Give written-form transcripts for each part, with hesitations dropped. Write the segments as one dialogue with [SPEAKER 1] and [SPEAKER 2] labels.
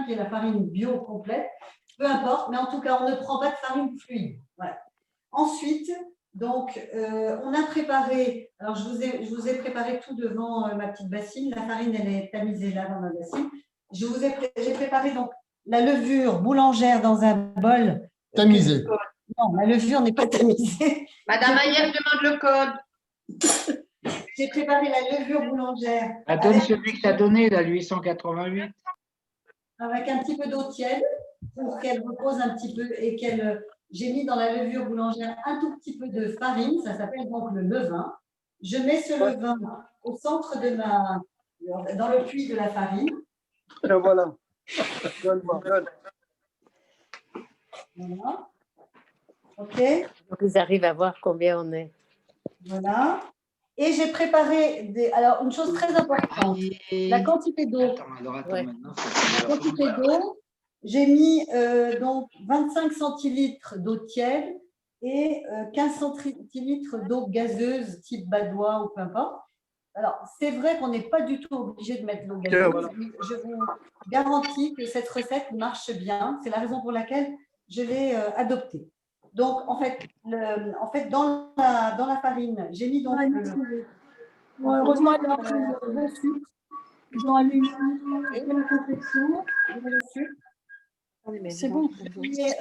[SPEAKER 1] qui est la farine bio complète, peu importe, mais en tout cas, on ne prend pas de farine fluide. Voilà. Ensuite, donc, on a préparé, alors je vous ai préparé tout devant ma petite bassine. La farine, elle est tamisée là dans ma bassine. J'ai préparé donc la levure boulangère dans un bol.
[SPEAKER 2] Tamisée.
[SPEAKER 1] Non, la levure n'est pas tamisée.
[SPEAKER 3] Madame Ayer demande le code.
[SPEAKER 1] J'ai préparé la levure boulangère.
[SPEAKER 4] Donne celui que tu as donné, là, 888.
[SPEAKER 1] Avec un petit peu d'eau tiède pour qu'elle repose un petit peu et j'ai mis dans la levure boulangère un tout petit peu de farine, ça s'appelle donc le levain. Je mets ce levain au centre dans le puits de la farine.
[SPEAKER 5] Et voilà.
[SPEAKER 1] Voilà. OK.
[SPEAKER 6] Donc, ils arrivent à voir combien on est.
[SPEAKER 1] Voilà. Et j'ai préparé alors une chose très importante, la quantité d'eau.
[SPEAKER 6] Ouais.
[SPEAKER 1] La quantité d'eau, j'ai mis donc 25 centilitres d'eau tiède et 15 centilitres d'eau gazeuse type badois ou peu importe. Alors, c'est vrai qu'on n'est pas du tout obligé de mettre de l'eau gazeuse, mais je vous garantis que cette recette marche bien. C'est la raison pour laquelle je l'ai adoptée. Donc, en fait, dans la farine, j'ai mis donc
[SPEAKER 7] heureusement, elle a pris le sucre. Ils ont allumé la confection.
[SPEAKER 1] le sucre.
[SPEAKER 7] C'est bon.
[SPEAKER 1] Et,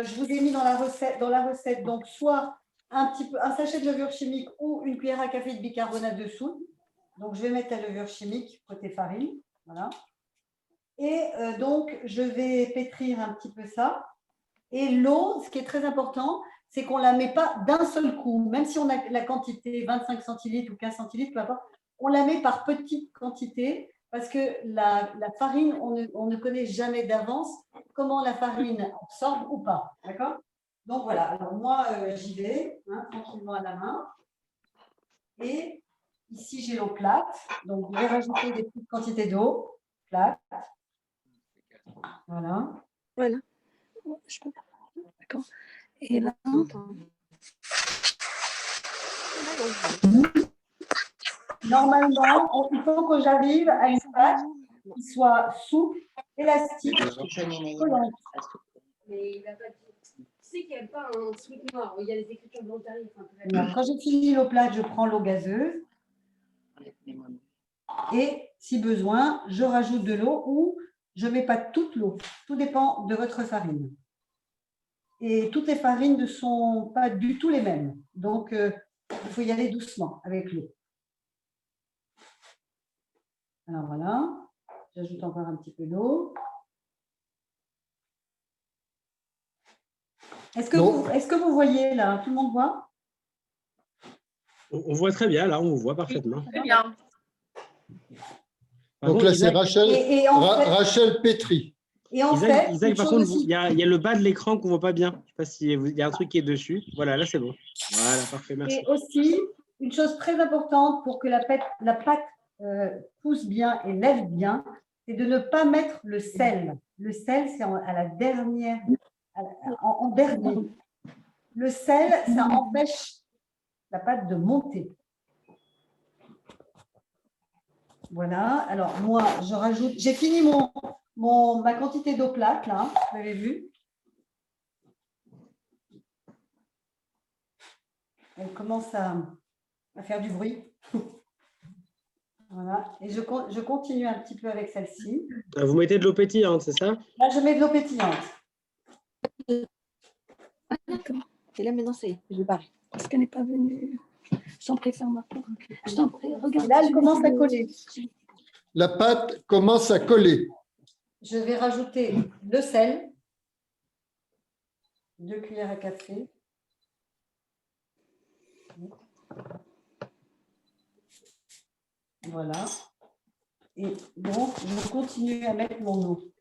[SPEAKER 1] je vous ai mis dans la recette donc soit un sachet de levure chimique ou une cuillère à café de bicarbonate de soude. Donc, je vais mettre la levure chimique côté farine. Voilà. Et donc, je vais pétrir un petit peu ça. Et l'eau, ce qui est très important, c'est qu'on ne la met pas d'un seul coup. Même si on a la quantité 25 centilitres ou 15 centilitres, peu importe, on la met par petite quantité parce que la farine, on ne connaît jamais d'avance comment la farine absorbe ou pas. D'accord? Donc voilà, alors moi, j'y vais tranquillement à la main. Et ici, j'ai l'eau plate. Donc, je vais rajouter des petites quantités d'eau plate. Voilà.
[SPEAKER 7] Voilà. Je peux pas. D'accord. Et là,
[SPEAKER 1] normalement, il faut que j'arrive à une pâte qui soit souple, élastique, collante.
[SPEAKER 8] Mais il n'a pas dit. Tu sais qu'il n'y a pas un truc noir, il y a les écritures volontaristes.
[SPEAKER 1] Quand j'ai fini l'eau plate, je prends l'eau gazeuse. Et si besoin, je rajoute de l'eau ou je ne mets pas toute l'eau. Tout dépend de votre farine. Et toutes les farines ne sont pas du tout les mêmes. Donc, il faut y aller doucement avec l'eau. Alors voilà, j'ajoute encore un petit peu d'eau. Est-ce que vous voyez là? Tout le monde voit?
[SPEAKER 9] On voit très bien, là, on vous voit parfaitement.
[SPEAKER 3] Très bien.
[SPEAKER 2] Donc là, c'est Rachel, Rachel Pétri.
[SPEAKER 1] Et en fait,
[SPEAKER 9] Isaac, par contre, il y a le bas de l'écran qu'on ne voit pas bien. Je ne sais pas s'il y a un truc qui est dessus. Voilà, là, c'est bon. Voilà, parfait, merci.
[SPEAKER 1] Et aussi, une chose très importante pour que la pâte pousse bien et lève bien, c'est de ne pas mettre le sel. Le sel, c'est à la dernière, en dernier. Le sel, ça empêche la pâte de monter. Voilà. Alors, moi, je rajoute... J'ai fini ma quantité d'eau plate, là. Vous l'avez vu? Elle commence à faire du bruit. Voilà. Et je continue un petit peu avec celle-ci.
[SPEAKER 9] Vous mettez de l'eau pétillante, c'est ça?
[SPEAKER 1] Là, je mets de l'eau pétillante.
[SPEAKER 7] d'accord. Et là, maintenant, c'est je barre. Parce qu'elle n'est pas venue. Je t'en prie, ferme ma porte. Je t'en prie, regarde.
[SPEAKER 1] Et là, elle commence à coller.
[SPEAKER 2] La pâte commence à coller.
[SPEAKER 1] Je vais rajouter le sel. 2 cuillères à café. Voilà. Et donc, je continue à mettre mon eau.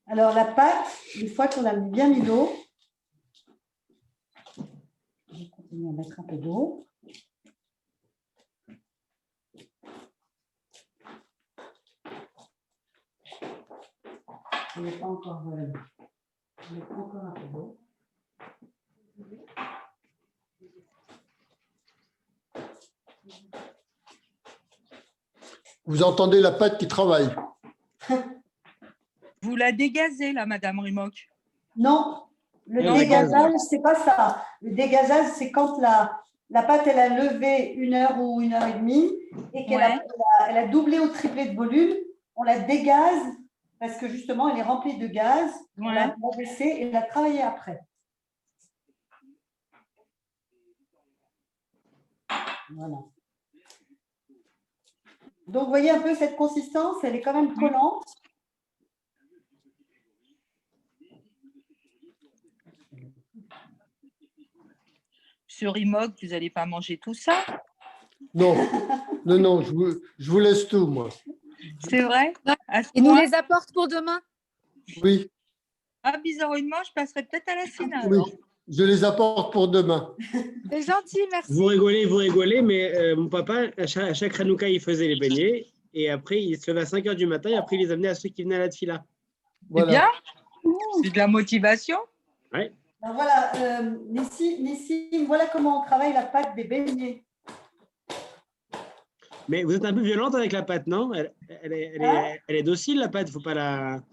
[SPEAKER 1] Alors, la pâte, une fois qu'on a bien mis l'eau, je continue à mettre un peu d'eau. Je n'ai pas encore un peu d'eau.
[SPEAKER 2] Vous entendez la pâte qui travaille.
[SPEAKER 5] Vous la dégazez, là, Madame Rimoc.
[SPEAKER 1] Non, le
[SPEAKER 9] Non,
[SPEAKER 1] dégazage, c'est pas ça. Le dégazage, c'est quand la pâte, elle a levé 1 heure ou 1 heure et demie et qu'elle elle a doublé ou triplé de volume. On la dégaze parce que justement, elle est remplie de gaz. On l'a baissée et la travailler après. Voilà. Donc, vous voyez un peu cette consistance, elle est quand même collante.
[SPEAKER 5] Sur Rimoc, vous n'allez pas manger tout ça?
[SPEAKER 2] Non, non, je vous laisse tout, moi.
[SPEAKER 5] C'est vrai?
[SPEAKER 7] Il nous les apporte pour demain?
[SPEAKER 2] Oui,
[SPEAKER 5] Ah, bizarrement, je passerai peut-être à la Sina.
[SPEAKER 2] oui,
[SPEAKER 5] alors.
[SPEAKER 2] je les apporte pour demain.
[SPEAKER 7] C'est gentil, merci.
[SPEAKER 9] Vous rigolez, mais mon papa, à chaque Hanouka, il faisait les beignets. Et après, il se levait à 5 h du matin et après, il les amenait à ceux qui venaient à la tfila.
[SPEAKER 5] C'est
[SPEAKER 2] Voilà.
[SPEAKER 5] bien? C'est de la motivation?
[SPEAKER 9] Ouais.
[SPEAKER 1] Alors voilà, Nissim, voilà comment on travaille la pâte des beignets.
[SPEAKER 9] Mais vous êtes un peu violente avec la pâte, non? Elle est docile, la pâte. Faut pas la.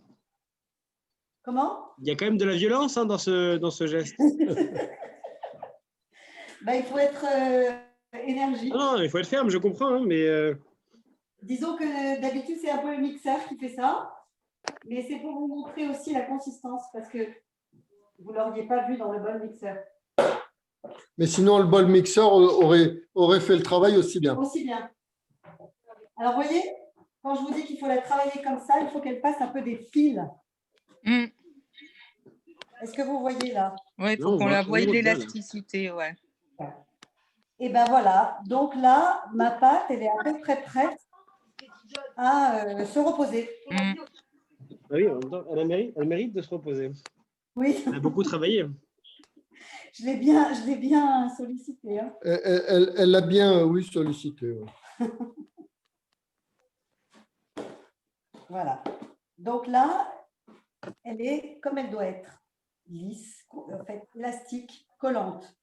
[SPEAKER 1] Comment?
[SPEAKER 9] Il y a quand même de la violence dans ce geste.
[SPEAKER 1] Ben, il faut être énergique.
[SPEAKER 9] Non, il faut être ferme, je comprends, hein, mais
[SPEAKER 1] Disons que d'habitude, c'est un peu le mixeur qui fait ça. Mais c'est pour vous montrer aussi la consistance parce que vous ne l'auriez pas vu dans le bol mixeur.
[SPEAKER 2] Mais sinon, le bol mixeur aurait fait le travail aussi bien.
[SPEAKER 1] Aussi bien. Alors, vous voyez, quand je vous dis qu'il faut la travailler comme ça, il faut qu'elle fasse un peu des fils.
[SPEAKER 5] Mm.
[SPEAKER 1] Est-ce que vous voyez là?
[SPEAKER 5] Oui, il
[SPEAKER 9] Non,
[SPEAKER 5] faut
[SPEAKER 9] on
[SPEAKER 5] qu'on
[SPEAKER 9] voit-
[SPEAKER 5] la
[SPEAKER 9] on
[SPEAKER 5] voie
[SPEAKER 9] voit
[SPEAKER 5] de
[SPEAKER 9] bien, là.
[SPEAKER 5] l'élasticité, ouais.
[SPEAKER 1] Et ben voilà. Donc là, ma pâte, elle est à peu près prête à se reposer.
[SPEAKER 5] Mm.
[SPEAKER 9] Ah oui, en même temps, elle mérite de se reposer.
[SPEAKER 1] Oui,
[SPEAKER 9] Elle a beaucoup travaillé.
[SPEAKER 1] je l'ai bien sollicité. Hein.
[SPEAKER 2] Elle l'a bien, oui, sollicité. Ouais.
[SPEAKER 1] Voilà. Donc là, elle est comme elle doit être. Lisse, en fait, élastique, collante.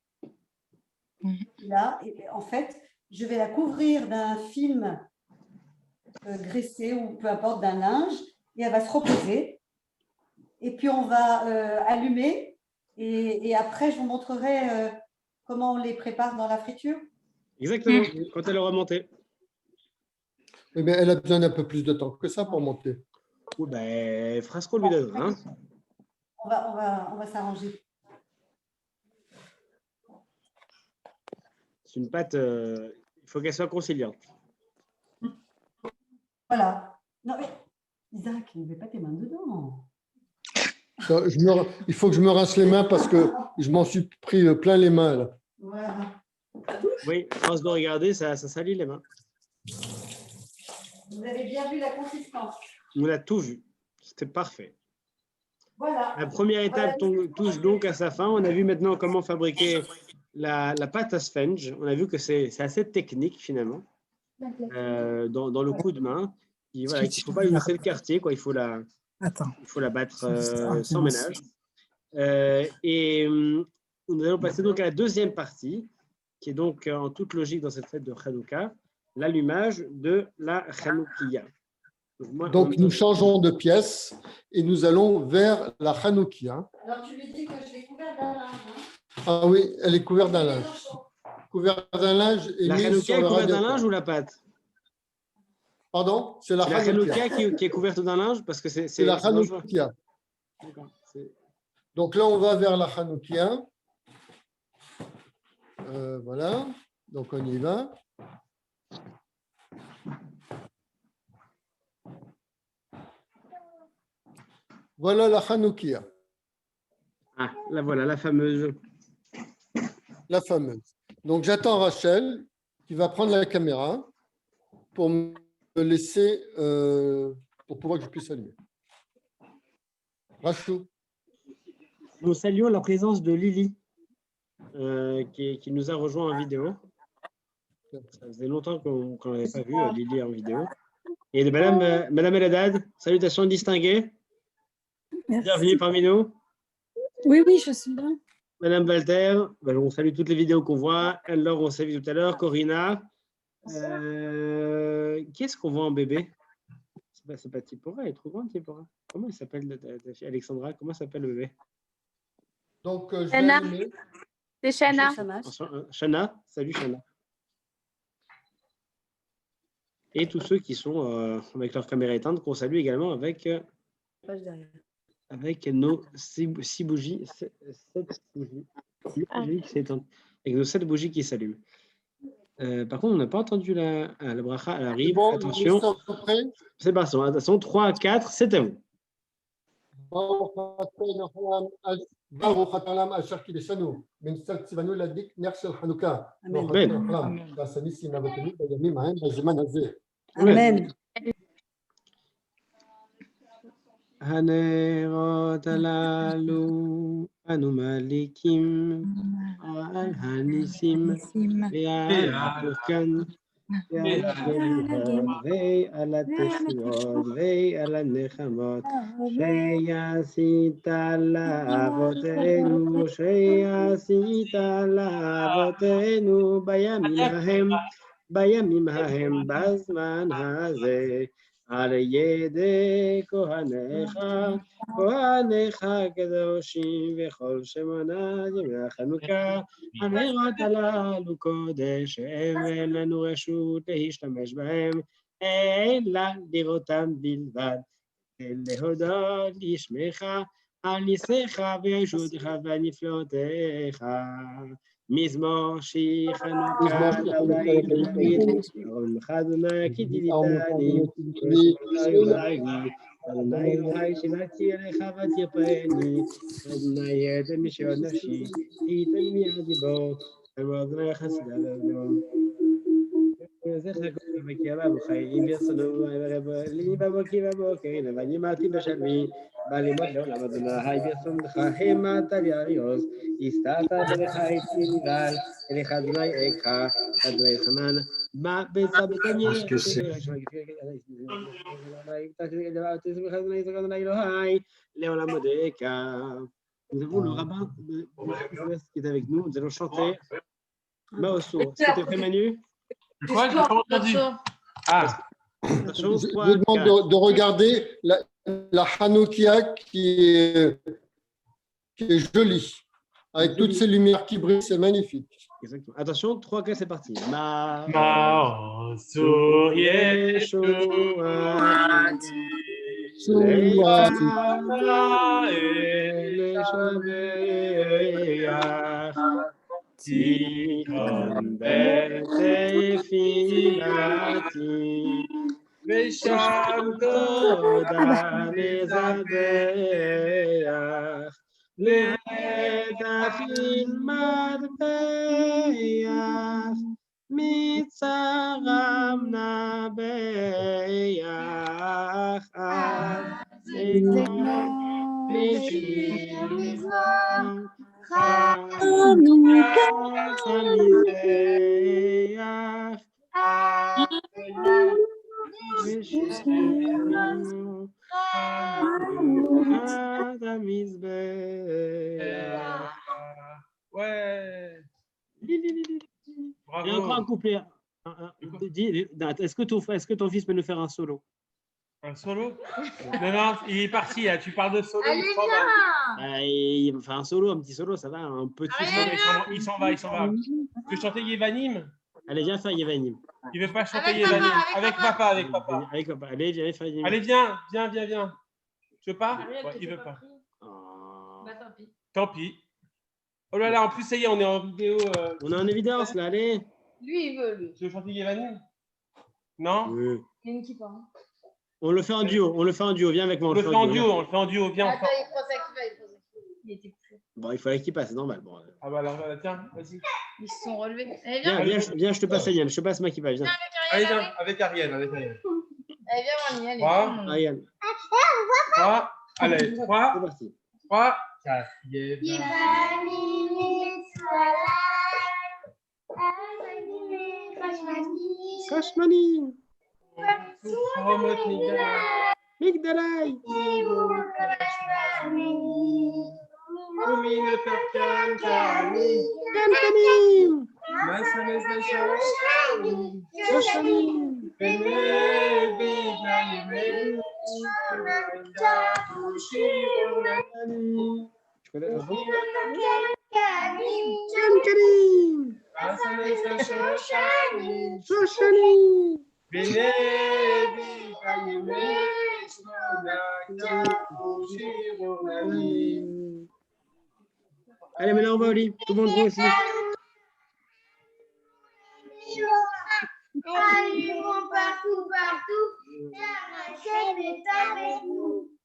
[SPEAKER 1] Là, et en fait, je vais la couvrir d'un film graissé ou peu importe, d'un linge, et elle va se reposer. Et puis, on va allumer. Et après, je vous montrerai comment on les prépare dans la friture.
[SPEAKER 9] Exactement, quand elle aura monté.
[SPEAKER 2] Eh bien, elle a besoin d'un peu plus de temps que ça pour monter.
[SPEAKER 9] Oui, ben, elle fera ce qu'on lui donne. Hein.
[SPEAKER 1] On va s'arranger.
[SPEAKER 9] C'est une pâte, il faut qu'elle soit conciliante.
[SPEAKER 1] Voilà. Non, mais Isaac, ne mets pas tes mains dedans.
[SPEAKER 2] Il faut que je me rince les mains parce que je m'en suis pris plein les mains. Là.
[SPEAKER 1] Voilà.
[SPEAKER 9] Oui, à force de regarder, ça salit les mains.
[SPEAKER 1] Vous avez bien vu la consistance.
[SPEAKER 9] On a tout vu. C'était parfait.
[SPEAKER 1] Voilà.
[SPEAKER 9] La première étape touche donc à sa fin. On a vu maintenant comment fabriquer la pâte à sponge. On a vu que c'est assez technique finalement dans le coup de main. Il ne faut pas lui laisser le quartier, quoi. Il faut la battre sans ménage. Nous allons passer donc à la deuxième partie, qui est donc en toute logique dans cette fête de Hanouka, l'allumage de la Hanoukia.
[SPEAKER 2] Donc, nous changeons de pièce et nous allons vers la Hanoukia.
[SPEAKER 1] Alors, tu lui dis que je l'ai couvert d'un linge. Hein.
[SPEAKER 2] Ah oui, elle est couverte d'un linge. Couverte d'un linge et
[SPEAKER 9] La
[SPEAKER 2] mise
[SPEAKER 9] Hanoukia
[SPEAKER 2] sur
[SPEAKER 9] est
[SPEAKER 2] le
[SPEAKER 9] couverte d'un
[SPEAKER 2] radiateur.
[SPEAKER 9] linge ou la pâte?
[SPEAKER 2] Pardon? C'est la
[SPEAKER 9] La
[SPEAKER 2] Hanoukia.
[SPEAKER 9] Hanoukia qui est couverte d'un linge parce que
[SPEAKER 2] C'est la
[SPEAKER 9] dangereux.
[SPEAKER 2] Hanoukia.
[SPEAKER 9] D'accord.
[SPEAKER 2] Donc là, on va vers la Hanoukia. Voilà. Donc, on y va. Voilà la Hanoukia,
[SPEAKER 9] Ah, la voilà, la fameuse.
[SPEAKER 2] la fameuse. Donc, j'attends Rachel qui va prendre la caméra pour me laisser, pour pouvoir que je puisse allumer. Rachel.
[SPEAKER 9] Nous saluons la présence de Lily, qui nous a rejoint en vidéo. Ça faisait longtemps qu'on n'avait pas vu Lily en vidéo. Et de Madame El Haddad, salutations distinguées.
[SPEAKER 7] Merci.
[SPEAKER 9] Bienvenue parmi nous.
[SPEAKER 7] Oui, oui, je suis là.
[SPEAKER 9] Madame Walter, on salue toutes les vidéos qu'on voit. Anne-Laure, on s'est vu tout à l'heure. Corinna, qui est-ce qu'on voit en bébé? C'est pas Tipora, elle est trop grande, Tipora. Comment elle s'appelle ta fille Alexandra? Comment s'appelle le bébé?
[SPEAKER 2] Donc, je vais
[SPEAKER 7] Shana.
[SPEAKER 2] allumer.
[SPEAKER 7] C'est Shana.
[SPEAKER 9] Shana, salut Shana. Et tous ceux qui sont avec leur caméra éteinte, qu'on salue également avec nos 6 bougies, 7 bougies. Avec nos 7 bougies qui s'allument. Par contre, on n'a pas entendu la bracha, elle arrive.
[SPEAKER 2] Bon,
[SPEAKER 9] Attention,
[SPEAKER 2] nous sommes prêts.
[SPEAKER 9] c'est parti. Attention, 3 à 4, c'est à vous.
[SPEAKER 2] ברוך אתה עולם אשר קידשנו ונצל ציוונו להדליק נר של חנוכה. ברוך
[SPEAKER 9] אמן.
[SPEAKER 2] אתה עולם ועשה ניסים אבותינו בימים ההם בזמן הזה.
[SPEAKER 1] Amen.
[SPEAKER 9] הנרות הללו אנו מדליקים על הניסים ועל הפורקן ועל הגלויות ועל התפילות ועל הנחמות שעשית לאבותינו בימים ההם בזמן הזה על ידי כהניך הקדושים וכל שמונה ימי החנוכה. הנרות הללו קודש אין לנו רשות להשתמש בהם אלא לראותם בלבד להודות לשמך על ניסיך וישועתך ונפלאותיך. מזמור שחנוכה לעילוי עולמך אדוני כי תדיתני אדוני אלוהי שבתי אליך ותרפאני אדוני יתן משעות נפשי ייתן מיד ליבו אדוני חסדה לאדון זכר כל בקרבה בחיים ברצונו לי בבוקר ואני אמרתי בשלמי בא לימוד לעולם אדוני ברצונך המה תליאריוס הסתרת ברך איתי נגאל אליך אדוני אקרא אדוני חנן מה בצע בתניה לעולם מודקה. Nous avons le rabbin de qui est avec nous. Nous allons chanter Maosso. Est-ce que tu es prêt, Manu?
[SPEAKER 10] Quoi? J'ai pas entendu. Ah.
[SPEAKER 2] Je vous demande de regarder la Hanoukia qui est jolie, avec toutes ces lumières qui brillent, c'est magnifique.
[SPEAKER 9] Exactement. Attention, 3 4 c'est parti.
[SPEAKER 10] Maosso Tion בתפילתי ושם תודה מזבח לתפיל מטבח מצרם נבח בשביל מזמור חנוכה Ouais.
[SPEAKER 9] Bravo. Et encore un couplet. Est-ce que ton fils peut nous faire un solo?
[SPEAKER 10] Un solo? Non, il est parti là. Tu parles de solo.
[SPEAKER 3] Allez, viens!
[SPEAKER 9] Il va faire un solo, un petit solo, ça va, un petit solo.
[SPEAKER 10] Il s'en va. Tu veux chanter Yevanim?
[SPEAKER 9] Allez, viens faire Yevanim.
[SPEAKER 10] Il veut pas chanter Yevanim. Avec papa.
[SPEAKER 9] Avec papa. Allez, viens faire Yevanim.
[SPEAKER 10] Allez, viens. Tu veux pas? Ouais, il veut pas.
[SPEAKER 3] Bah, tant pis.
[SPEAKER 10] Tant pis. Oh là là, en plus, ça y est, on est en vidéo.
[SPEAKER 9] On est en évidence, là, allez.
[SPEAKER 3] Lui, il veut, lui.
[SPEAKER 10] Tu veux chanter Yevanim? Non?
[SPEAKER 9] Oui.
[SPEAKER 3] Il y a une qui parle.
[SPEAKER 9] On le fait en duo, viens avec moi.
[SPEAKER 10] On le fait en duo, viens.
[SPEAKER 3] Attends, il prend ça qui va, il était plus.
[SPEAKER 9] Bon, il fallait qu'il passe, c'est normal. Bon.
[SPEAKER 10] Ah bah alors, tiens, vas-y.
[SPEAKER 3] Ils se sont relevés. Allez,
[SPEAKER 9] Viens, je te passe Ariane, je te passe ma qui va, viens.
[SPEAKER 10] Allez, viens, avec Ariel.
[SPEAKER 3] Allez, viens, Mani, allez.
[SPEAKER 10] 3,
[SPEAKER 9] Ariane.
[SPEAKER 10] 3, allez, 3,
[SPEAKER 9] C'est parti.
[SPEAKER 10] 3, 4.
[SPEAKER 9] Kashmani. Migdalai. Kankanim. Je connais un bon. Allez, maintenant on va au lit. Tout le monde va aussi.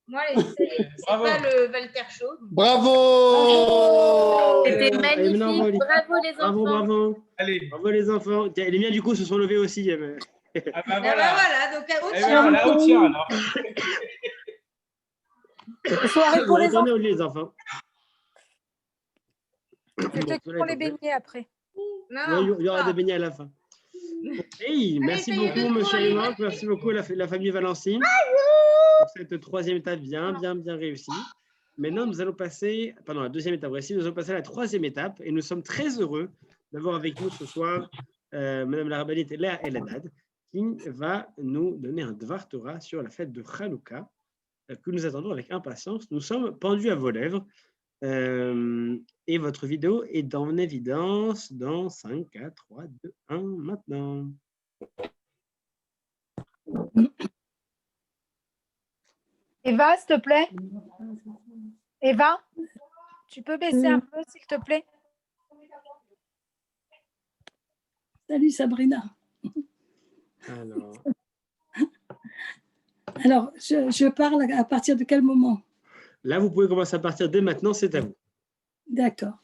[SPEAKER 3] Moi, allez, ça y est, c'est
[SPEAKER 10] Bravo.
[SPEAKER 3] pas le Walter Show.
[SPEAKER 2] Bravo!
[SPEAKER 6] C'était
[SPEAKER 9] Allez, maintenant, on va au lit.
[SPEAKER 6] magnifique. Bravo les
[SPEAKER 9] Bravo,
[SPEAKER 6] enfants.
[SPEAKER 9] bravo.
[SPEAKER 10] Allez.
[SPEAKER 9] Bravo les enfants. Tiens, les miens du coup se sont levés aussi.
[SPEAKER 10] Ah bah
[SPEAKER 3] Ah bah
[SPEAKER 10] voilà.
[SPEAKER 3] voilà, donc au
[SPEAKER 10] Eh
[SPEAKER 3] tien.
[SPEAKER 10] ben voilà, au tien alors.
[SPEAKER 7] Soirée
[SPEAKER 9] Vous
[SPEAKER 7] pour les
[SPEAKER 9] retournez
[SPEAKER 7] enfants.
[SPEAKER 9] au lit les enfants.
[SPEAKER 7] C'est
[SPEAKER 9] Bon,
[SPEAKER 7] pour les beignets après.
[SPEAKER 3] Non,
[SPEAKER 9] il y aura des beignets à la fin. Hey, merci
[SPEAKER 3] payez
[SPEAKER 9] beaucoup,
[SPEAKER 3] le
[SPEAKER 9] monsieur
[SPEAKER 3] point,
[SPEAKER 9] Imok. Merci beaucoup, la famille Valancine, pour cette troisième étape bien réussie. Maintenant, nous allons passer, pardon, la deuxième étape réussie, nous allons passer à la troisième étape et nous sommes très heureux d'avoir avec nous ce soir Madame la rabbinite Léa Eladad qui va nous donner un Dvar Torah sur la fête de Hanouka que nous attendons avec impatience. Nous sommes pendus à vos lèvres. Et votre vidéo est en évidence dans 5, 4, 3, 2, 1, maintenant.
[SPEAKER 7] Eva, s'il te plaît. Eva, tu peux baisser un peu, s'il te plaît. Salut Sabrina. Alors, je parle à partir de quel moment?
[SPEAKER 9] Là, vous pouvez commencer à partir dès maintenant, c'est à vous.
[SPEAKER 7] D'accord.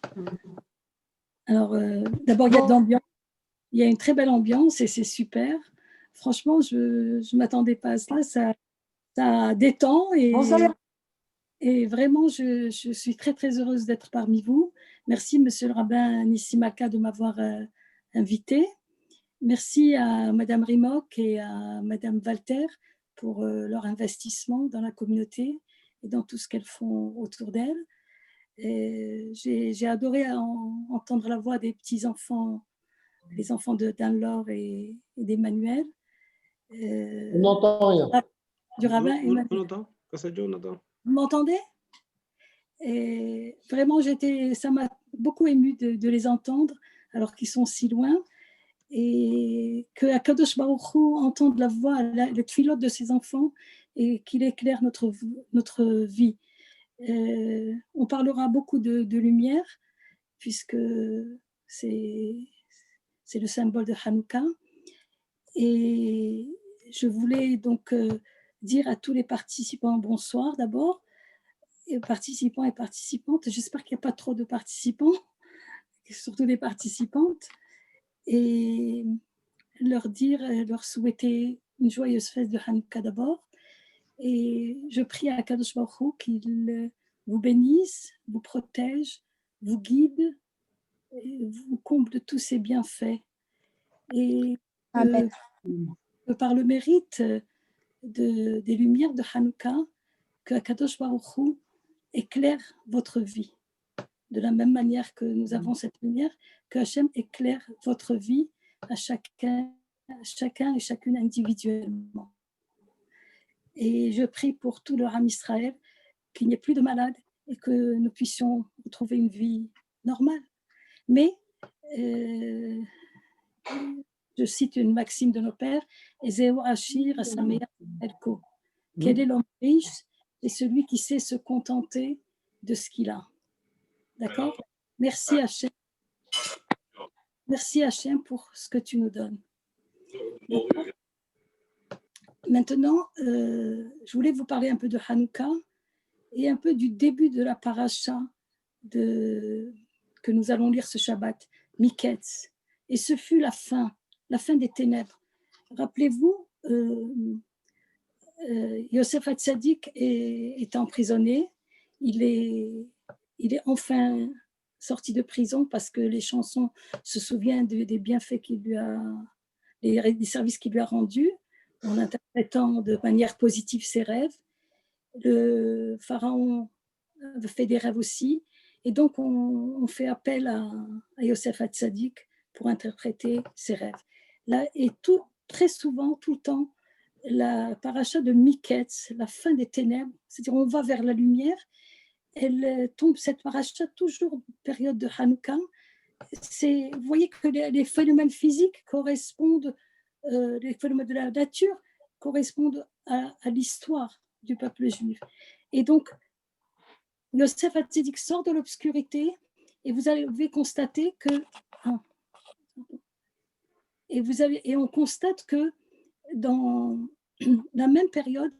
[SPEAKER 7] Alors, d'abord, il y a de l'ambiance. Il y a une très belle ambiance et c'est super. Franchement, je ne m'attendais pas à cela. Ça détend et vraiment, je suis très, très heureuse d'être parmi vous. Merci, monsieur le rabbin Nissimaka, de m'avoir invitée. Merci à madame Rimok et à madame Walter pour leur investissement dans la communauté et dans tout ce qu'elles font autour d'elles. J'ai adoré entendre la voix des petits-enfants, les enfants de Dan-Laure et d'Emmanuel.
[SPEAKER 2] On n'entend rien.
[SPEAKER 7] Du rabbin Emmanuel.
[SPEAKER 9] On entend? Quand ça dure, on entend.
[SPEAKER 7] Vous m'entendez? Et vraiment, ça m'a beaucoup émue de les entendre alors qu'ils sont si loin. Et que Akadosh Baruch Hu entende la voix, le tfilote de ses enfants et qu'il éclaire notre vie. On parlera beaucoup de lumière puisque c'est le symbole de Hanouka. Et je voulais donc dire à tous les participants bonsoir d'abord, participants et participantes. J'espère qu'il n'y a pas trop de participants, surtout des participantes. Et leur souhaiter une joyeuse fête de Hanouka d'abord. Et je prie à Kadosh Baruch Hu qu'il vous bénisse, vous protège, vous guide, et vous comble de tous ses bienfaits. Et que par le mérite des lumières de Hanouka, que Kadosh Baruch Hu éclaire votre vie. De la même manière que nous avons cette lumière, que Hachem éclaire votre vie à chacun et chacune individuellement. Et je prie pour tout le Ham Israël qu'il n'y ait plus de malades et que nous puissions retrouver une vie normale. Mais, je cite une maxime de nos pères, Ezeo Ashir Asameach Elko. Quel est l'homme riche? C'est celui qui sait se contenter de ce qu'il a. D'accord? Merci Hachem. Merci Hachem pour ce que tu nous donnes. Maintenant, je voulais vous parler un peu de Hanouka et un peu du début de la paracha que nous allons lire ce Shabbat, Miketz. Et ce fut la fin des ténèbres. Rappelez-vous, Yosef Hatzadik est emprisonné. Il est enfin sorti de prison parce que les chansons se souviennent des bienfaits des services qu'il lui a rendus en interprétant de manière positive ses rêves. Le pharaon fait des rêves aussi et donc on fait appel à Yosef Hatzadik pour interpréter ses rêves. Là, et tout très souvent, tout le temps, la paracha de Miketz, la fin des ténèbres, c'est-à-dire on va vers la lumière. Elle tombe, cette paracha, toujours période de Hanouka. Vous voyez que les phénomènes physiques correspondent, les phénomènes de la nature correspondent à l'histoire du peuple juif. Et donc, Yosef Hatzadik sort de l'obscurité et vous avez constaté que et on constate que dans la même période,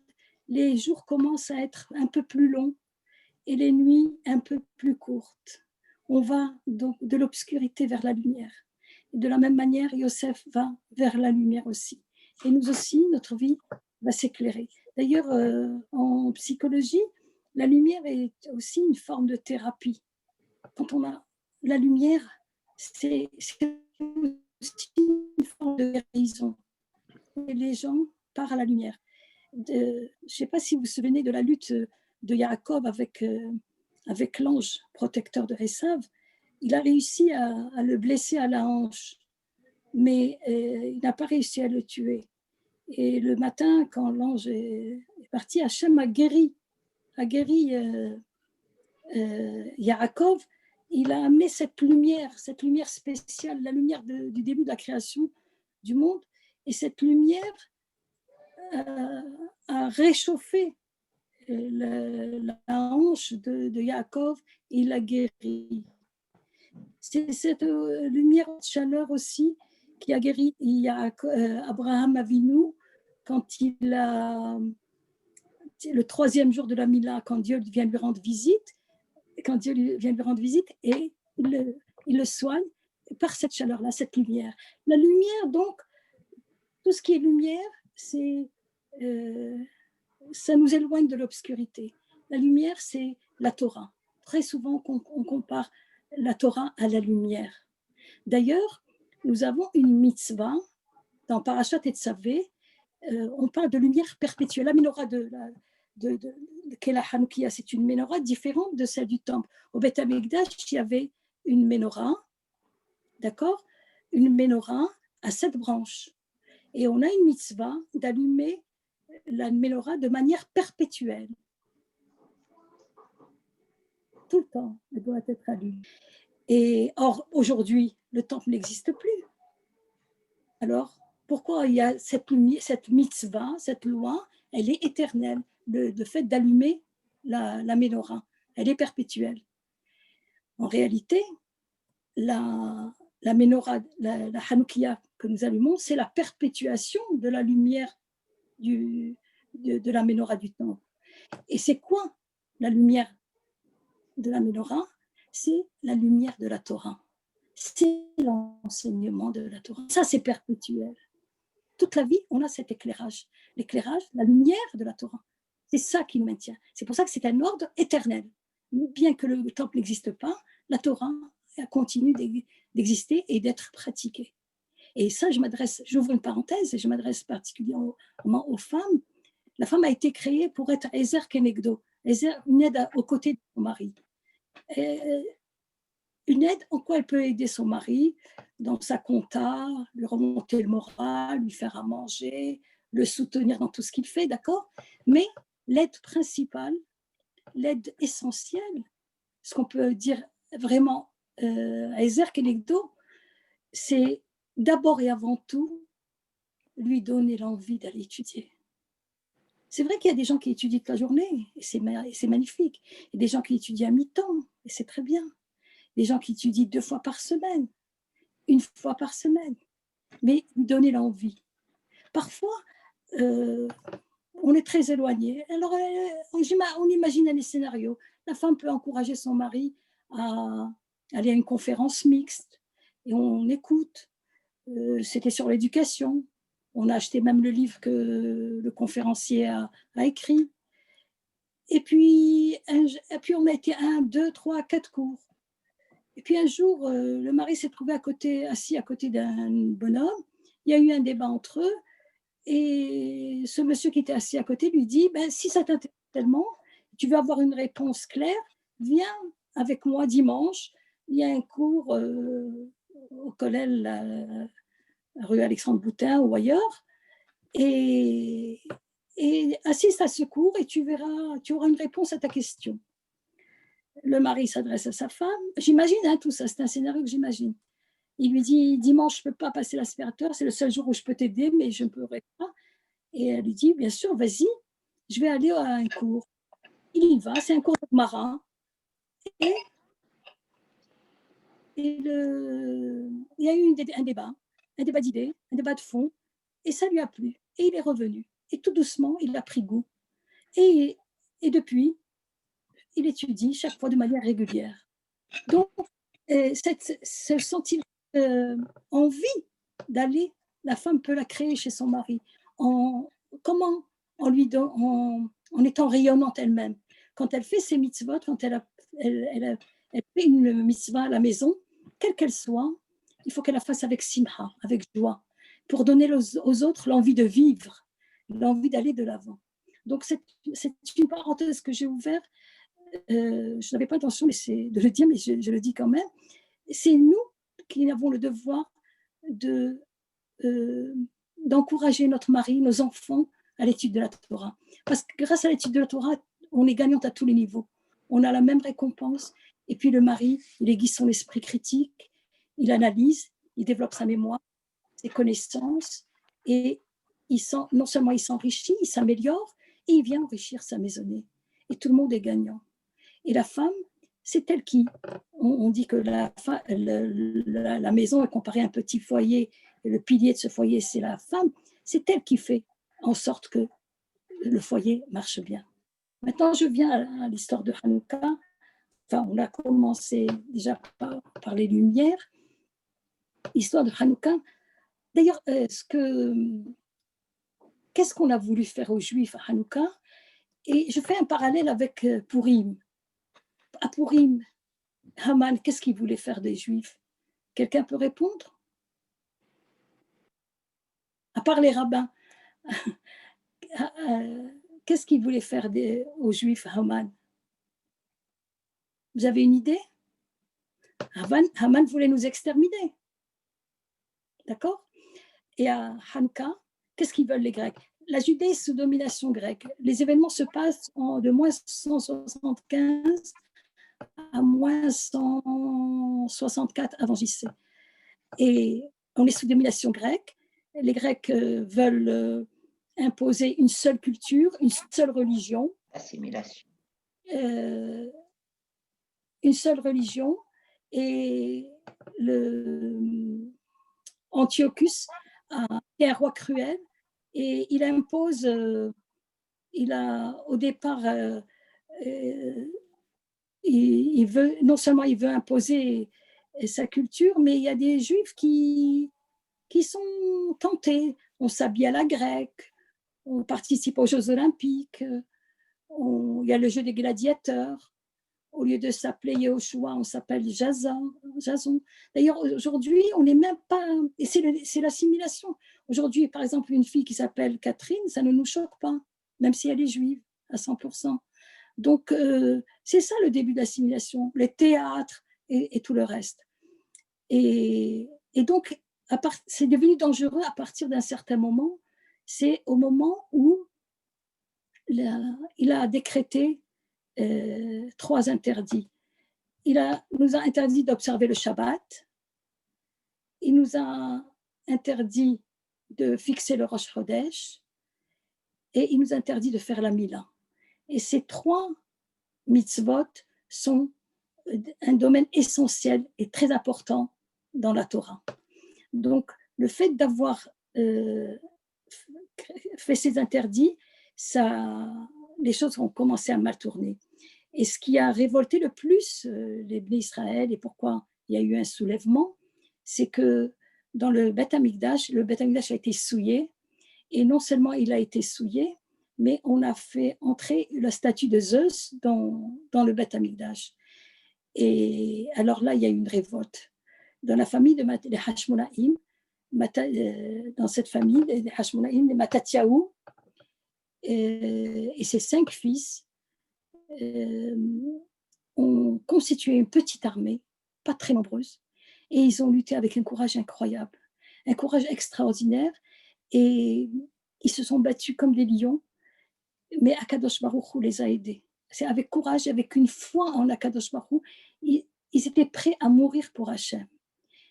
[SPEAKER 7] les jours commencent à être un peu plus longs et les nuits un peu plus courtes. On va donc de l'obscurité vers la lumière. Et de la même manière, Yosef va vers la lumière aussi. Et nous aussi, notre vie va s'éclairer. D'ailleurs, en psychologie, la lumière est aussi une forme de thérapie. Quand on a la lumière, c'est aussi une forme de guérison. Et les gens partent à la lumière. Je ne sais pas si vous vous souvenez de la lutte de Yaakov avec l'ange protecteur de Esav. Il a réussi à le blesser à la hanche, mais il n'a pas réussi à le tuer. Et le matin, quand l'ange est parti, Hachem a guéri Yaakov. Il a amené cette lumière spéciale, la lumière du début de la création du monde. Et cette lumière a réchauffé la hanche de Yaakov et il l'a guéri. C'est cette lumière de chaleur aussi qui a guéri Abraham Avinu quand il a le 3e jour de la Mila, quand Dieu vient lui rendre visite, et il le soigne par cette chaleur-là, cette lumière. La lumière, donc, tout ce qui est lumière, ça nous éloigne de l'obscurité. La lumière, c'est la Torah. Très souvent, on compare la Torah à la lumière. D'ailleurs, nous avons une mitzvah dans Parashat Tetzavé. On parle de lumière perpétuelle. La menorah de Kela Hanoukia, c'est une menorah différente de celle du temple. Au Beth Amikdash, il y avait une menorah, d'accord, une menorah à 7 branches. Et on a une mitzvah d'allumer la menorah de manière perpétuelle. Tout le temps, elle doit être allumée. Et or, aujourd'hui, le temple n'existe plus. Alors, pourquoi il y a cette mitzvah, cette loi, elle est éternelle, le fait d'allumer la menorah, elle est perpétuelle. En réalité, la menorah, la Hanoukia que nous allumons, c'est la perpétuation de la lumière de la menorah du temple. Et c'est quoi la lumière de la menorah? C'est la lumière de la Torah. C'est l'enseignement de la Torah. Ça, c'est perpétuel. Toute la vie, on a cet éclairage. L'éclairage, la lumière de la Torah. C'est ça qui nous maintient. C'est pour ça que c'est un ordre éternel. Bien que le temple n'existe pas, la Torah continue d'exister et d'être pratiquée. Et ça, j'ouvre une parenthèse et je m'adresse particulièrement aux femmes. La femme a été créée pour être Ezer Kenegdo, une aide aux côtés de son mari. Une aide en quoi elle peut aider son mari dans sa compta, lui remonter le moral, lui faire à manger, le soutenir dans tout ce qu'il fait, d'accord? Mais l'aide principale, l'aide essentielle, ce qu'on peut dire vraiment à Ezer Kenegdo, c'est d'abord et avant tout lui donner l'envie d'aller étudier. C'est vrai qu'il y a des gens qui étudient toute la journée, et c'est magnifique. Il y a des gens qui étudient à mi-temps, et c'est très bien. Des gens qui étudient 2 fois par semaine, 1 fois par semaine, mais lui donner l'envie. Parfois, on est très éloigné. Alors, on imagine les scénarios. La femme peut encourager son mari à aller à une conférence mixte, et on écoute. C'était sur l'éducation. On a acheté même le livre que le conférencier a écrit. Et puis, on a été 1, 2, 3, 4 cours. Et puis un jour, le mari s'est trouvé assis à côté d'un bonhomme. Il y a eu un débat entre eux. Et ce monsieur qui était assis à côté lui dit, si ça t'intéresse tellement, tu veux avoir une réponse claire, viens avec moi dimanche. Il y a un cours au collège rue Alexandre Boutin ou ailleurs, et assiste à ce cours et tu auras une réponse à ta question. Le mari s'adresse à sa femme. J'imagine tout ça, c'est un scénario que j'imagine. Il lui dit, dimanche, je ne peux pas passer l'aspirateur, c'est le seul jour où je peux t'aider, mais je ne pourrai pas. Et elle lui dit, bien sûr, vas-y, je vais aller à un cours. Il y va, c'est un cours de marin. Et il y a eu un débat d'idées, un débat de fond, et ça lui a plu. Et il est revenu. Et tout doucement, il a pris goût. Et depuis, il étudie chaque fois de manière régulière. Donc, ce sentiment envie d'aller, la femme peut la créer chez son mari. Comment en étant rayonnante elle-même. Quand elle fait ses mitzvot, quand elle fait une mitzvah à la maison, quelle qu'elle soit, il faut qu'elle la fasse avec simha, avec joie, pour donner aux autres l'envie de vivre, l'envie d'aller de l'avant. Donc, c'est une parenthèse que j'ai ouverte. Je n'avais pas l'intention de le dire, mais je le dis quand même. C'est nous qui avons le devoir d'encourager notre mari, nos enfants à l'étude de la Torah. Parce que grâce à l'étude de la Torah, on est gagnante à tous les niveaux. On a la même récompense. Et puis le mari, il aiguise son esprit critique, il analyse, il développe sa mémoire, ses connaissances, et non seulement il s'enrichit, il s'améliore, et il vient enrichir sa maisonnée. Et tout le monde est gagnant. Et la femme, c'est elle qui, on dit que la maison est comparée à un petit foyer, et le pilier de ce foyer, c'est la femme, c'est elle qui fait en sorte que le foyer marche bien. Maintenant, je viens à l'histoire de Hanouka. Enfin, on a commencé déjà par les lumières. L'histoire de Hanouka. D'ailleurs, qu'est-ce qu'on a voulu faire aux Juifs à Hanouka? Et je fais un parallèle avec Purim. À Purim, Haman, qu'est-ce qu'il voulait faire des Juifs? Quelqu'un peut répondre? À part les rabbins, qu'est-ce qu'il voulait faire aux Juifs, Haman? Vous avez une idée? Haman voulait nous exterminer. D'accord? Et à Hanouka, qu'est-ce qu'ils veulent les Grecs? La Judée est sous domination grecque. Les événements se passent de moins 175 à moins 164 avant JC. Et on est sous domination grecque. Les Grecs veulent imposer une seule culture, une seule religion.
[SPEAKER 4] Assimilation.
[SPEAKER 7] Une seule religion. Et Antiochus est un roi cruel et il impose, au départ, il veut, non seulement il veut imposer sa culture, mais il y a des Juifs qui sont tentés. On s'habille à la grecque, on participe aux Jeux Olympiques, il y a le jeu des gladiateurs. Au lieu de s'appeler Yehoshua, on s'appelle Jason. D'ailleurs, aujourd'hui, on n'est même pas... Et c'est l'assimilation. Aujourd'hui, par exemple, une fille qui s'appelle Catherine, ça ne nous choque pas, même si elle est juive à 100%. Donc, c'est ça le début de l'assimilation, les théâtres et tout le reste. Et donc, c'est devenu dangereux à partir d'un certain moment. C'est au moment où il a décrété 3 interdits. Il nous a interdit d'observer le Shabbat. Il nous a interdit de fixer le Rosh Chodesh. Et il nous a interdit de faire la Mila. Et ces 3 mitzvot sont un domaine essentiel et très important dans la Torah. Donc, le fait d'avoir fait ces interdits, les choses ont commencé à mal tourner. Et ce qui a révolté le plus les Bnei Israël et pourquoi il y a eu un soulèvement, c'est que dans le Beth Amikdash a été souillé. Et non seulement il a été souillé, mais on a fait entrer la statue de Zeus dans le Beth Amikdash. Et alors là, il y a eu une révolte. Dans la famille des Hashmonaïm, dans cette famille des Hashmonaïm, les Matatyahu, et ses 5 fils ont constitué une petite armée, pas très nombreuse, et ils ont lutté avec un courage incroyable. un courage extraordinaire et ils se sont battus comme des lions, mais Akadosh Baruch Hu les a aidés. C'est avec courage, avec une foi en Akadosh Baruch Hu, ils étaient prêts à mourir pour Hachem.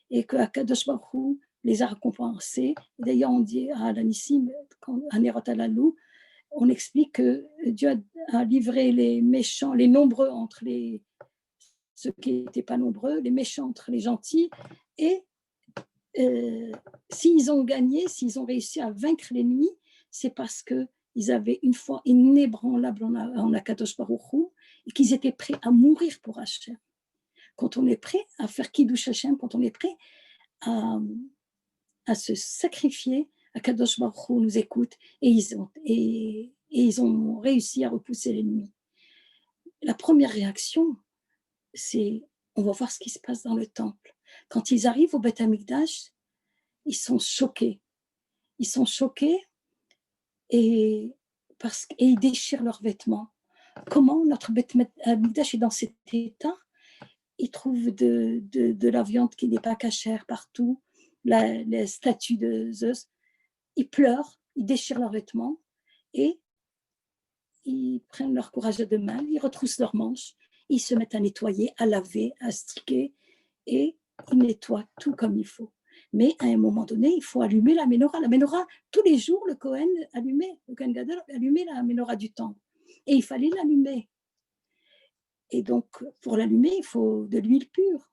[SPEAKER 7] Et que Akadosh Baruch Hu les a récompensés. D'ailleurs, on dit à l'Anissim, à Nerot Alalou, on explique que Dieu a livré les méchants, les nombreux entre ceux qui n'étaient pas nombreux, les méchants entre les gentils, et s'ils ont gagné, s'ils ont réussi à vaincre l'ennemi, c'est parce qu'ils avaient une foi inébranlable en Akadosh Baruch Hu et qu'ils étaient prêts à mourir pour Hachem. Quand on est prêt à faire Kiddush Hachem, quand on est prêt à se sacrifier, Akadosh Baruch Hu nous écoute et ils ont réussi à repousser l'ennemi. La première réaction, c'est on va voir ce qui se passe dans le temple. Quand ils arrivent au Beth Amikdash, ils sont choqués. Ils sont choqués et ils déchirent leurs vêtements. Comment notre Beth Amikdash est dans cet état? Ils trouvent de la viande qui n'est pas cachère partout, les statues de Zeus. Ils pleurent, ils déchirent leurs vêtements et ils prennent leur courage à deux mains, ils retroussent leurs manches, ils se mettent à nettoyer, à laver, à striquer et ils nettoient tout comme il faut. Mais à un moment donné, il faut allumer la menorah. La menorah, tous les jours, le Kohen Gadol allumait la menorah du temple. Et il fallait l'allumer. Et donc, pour l'allumer, il faut de l'huile pure.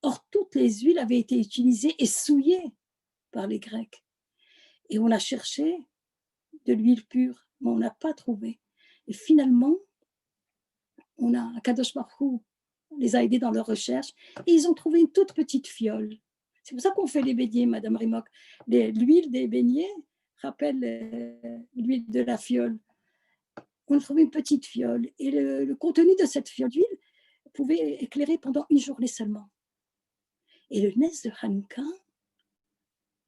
[SPEAKER 7] Or, toutes les huiles avaient été utilisées et souillées par les Grecs. Et on a cherché de l'huile pure, mais on n'a pas trouvé. Et finalement, Akadosh Baruch Hu les a aidés dans leur recherche et ils ont trouvé une toute petite fiole. C'est pour ça qu'on fait les beignets, Madame Rimok. L'huile des beignets rappelle l'huile de la fiole. On a trouvé une petite fiole et le contenu de cette fiole d'huile pouvait éclairer pendant une journée seulement. Et le Nes de Hanouka,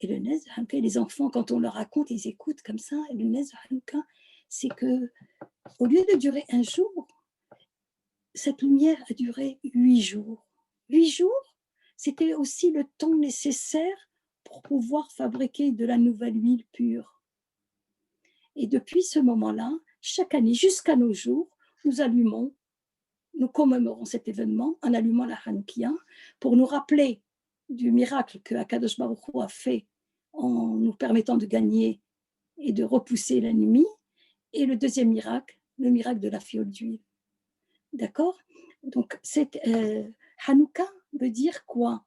[SPEAKER 7] les enfants, quand on leur raconte, ils écoutent comme ça. Et le Nes de Hanouka, c'est que au lieu de durer un jour, cette lumière a duré 8 jours. 8 jours, c'était aussi le temps nécessaire pour pouvoir fabriquer de la nouvelle huile pure. Et depuis ce moment-là, chaque année, jusqu'à nos jours, nous commémorons cet événement en allumant la Hanoukia pour nous rappeler du miracle que Akadosh Baruch Hu a fait en nous permettant de gagner et de repousser l'ennemi. Et le deuxième miracle, le miracle de la fiole d'huile. D'accord? Donc, Hanouka veut dire quoi?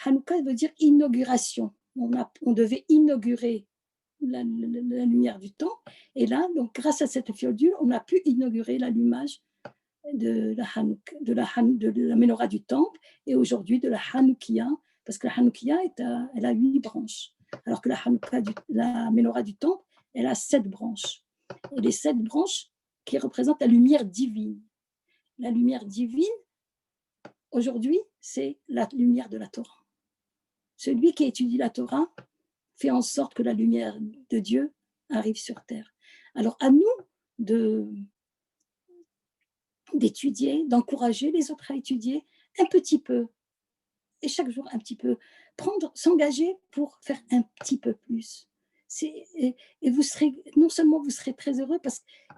[SPEAKER 7] Hanouka veut dire inauguration. On devait inaugurer la lumière du temps. Et là, donc, grâce à cette fiole d'huile, on a pu inaugurer l'allumage de la menorah du temple et aujourd'hui de la Hanoukia, parce que la Hanoukia, elle a 8 branches, alors que la menorah du temple, elle a 7 branches. Et les 7 branches qui représentent la lumière divine. La lumière divine, aujourd'hui, c'est la lumière de la Torah. Celui qui étudie la Torah fait en sorte que la lumière de Dieu arrive sur terre. Alors, à nous d'étudier, d'encourager les autres à étudier un petit peu, et chaque jour un petit peu, s'engager pour faire un petit peu plus. Et vous serez, non seulement vous serez très heureux,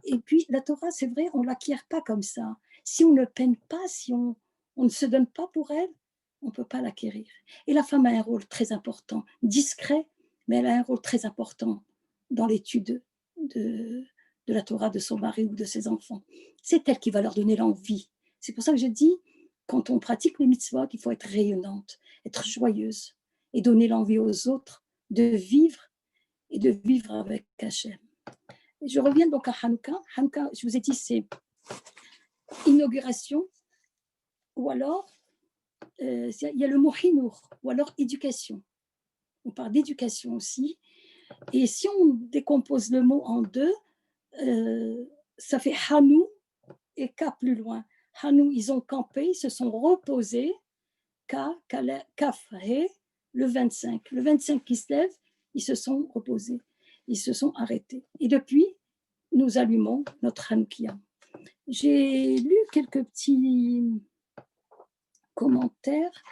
[SPEAKER 7] et puis la Torah, c'est vrai, on ne l'acquiert pas comme ça. Si on ne peine pas, si on ne se donne pas pour elle, on ne peut pas l'acquérir. Et la femme a un rôle très important, discret, mais elle a un rôle très important dans l'étude de la Torah de son mari ou de ses enfants. C'est elle qui va leur donner l'envie. C'est pour ça que je dis, quand on pratique les mitzvot, il faut être rayonnante, être joyeuse et donner l'envie aux autres de vivre et de vivre avec Hachem. Je reviens donc à Hanouka. Hanouka, je vous ai dit, c'est inauguration, ou alors il y a le mot hinour, ou alors éducation. On parle d'éducation aussi. Et si on décompose le mot en deux, ça fait Hanou et Ka plus loin. Hanou, ils ont campé, ils se sont reposés. Kaf, He, le 25. Le 25 qui se lève, ils se sont reposés, ils se sont arrêtés. Et depuis, nous allumons notre Hanoukia. J'ai lu quelques petits commentaires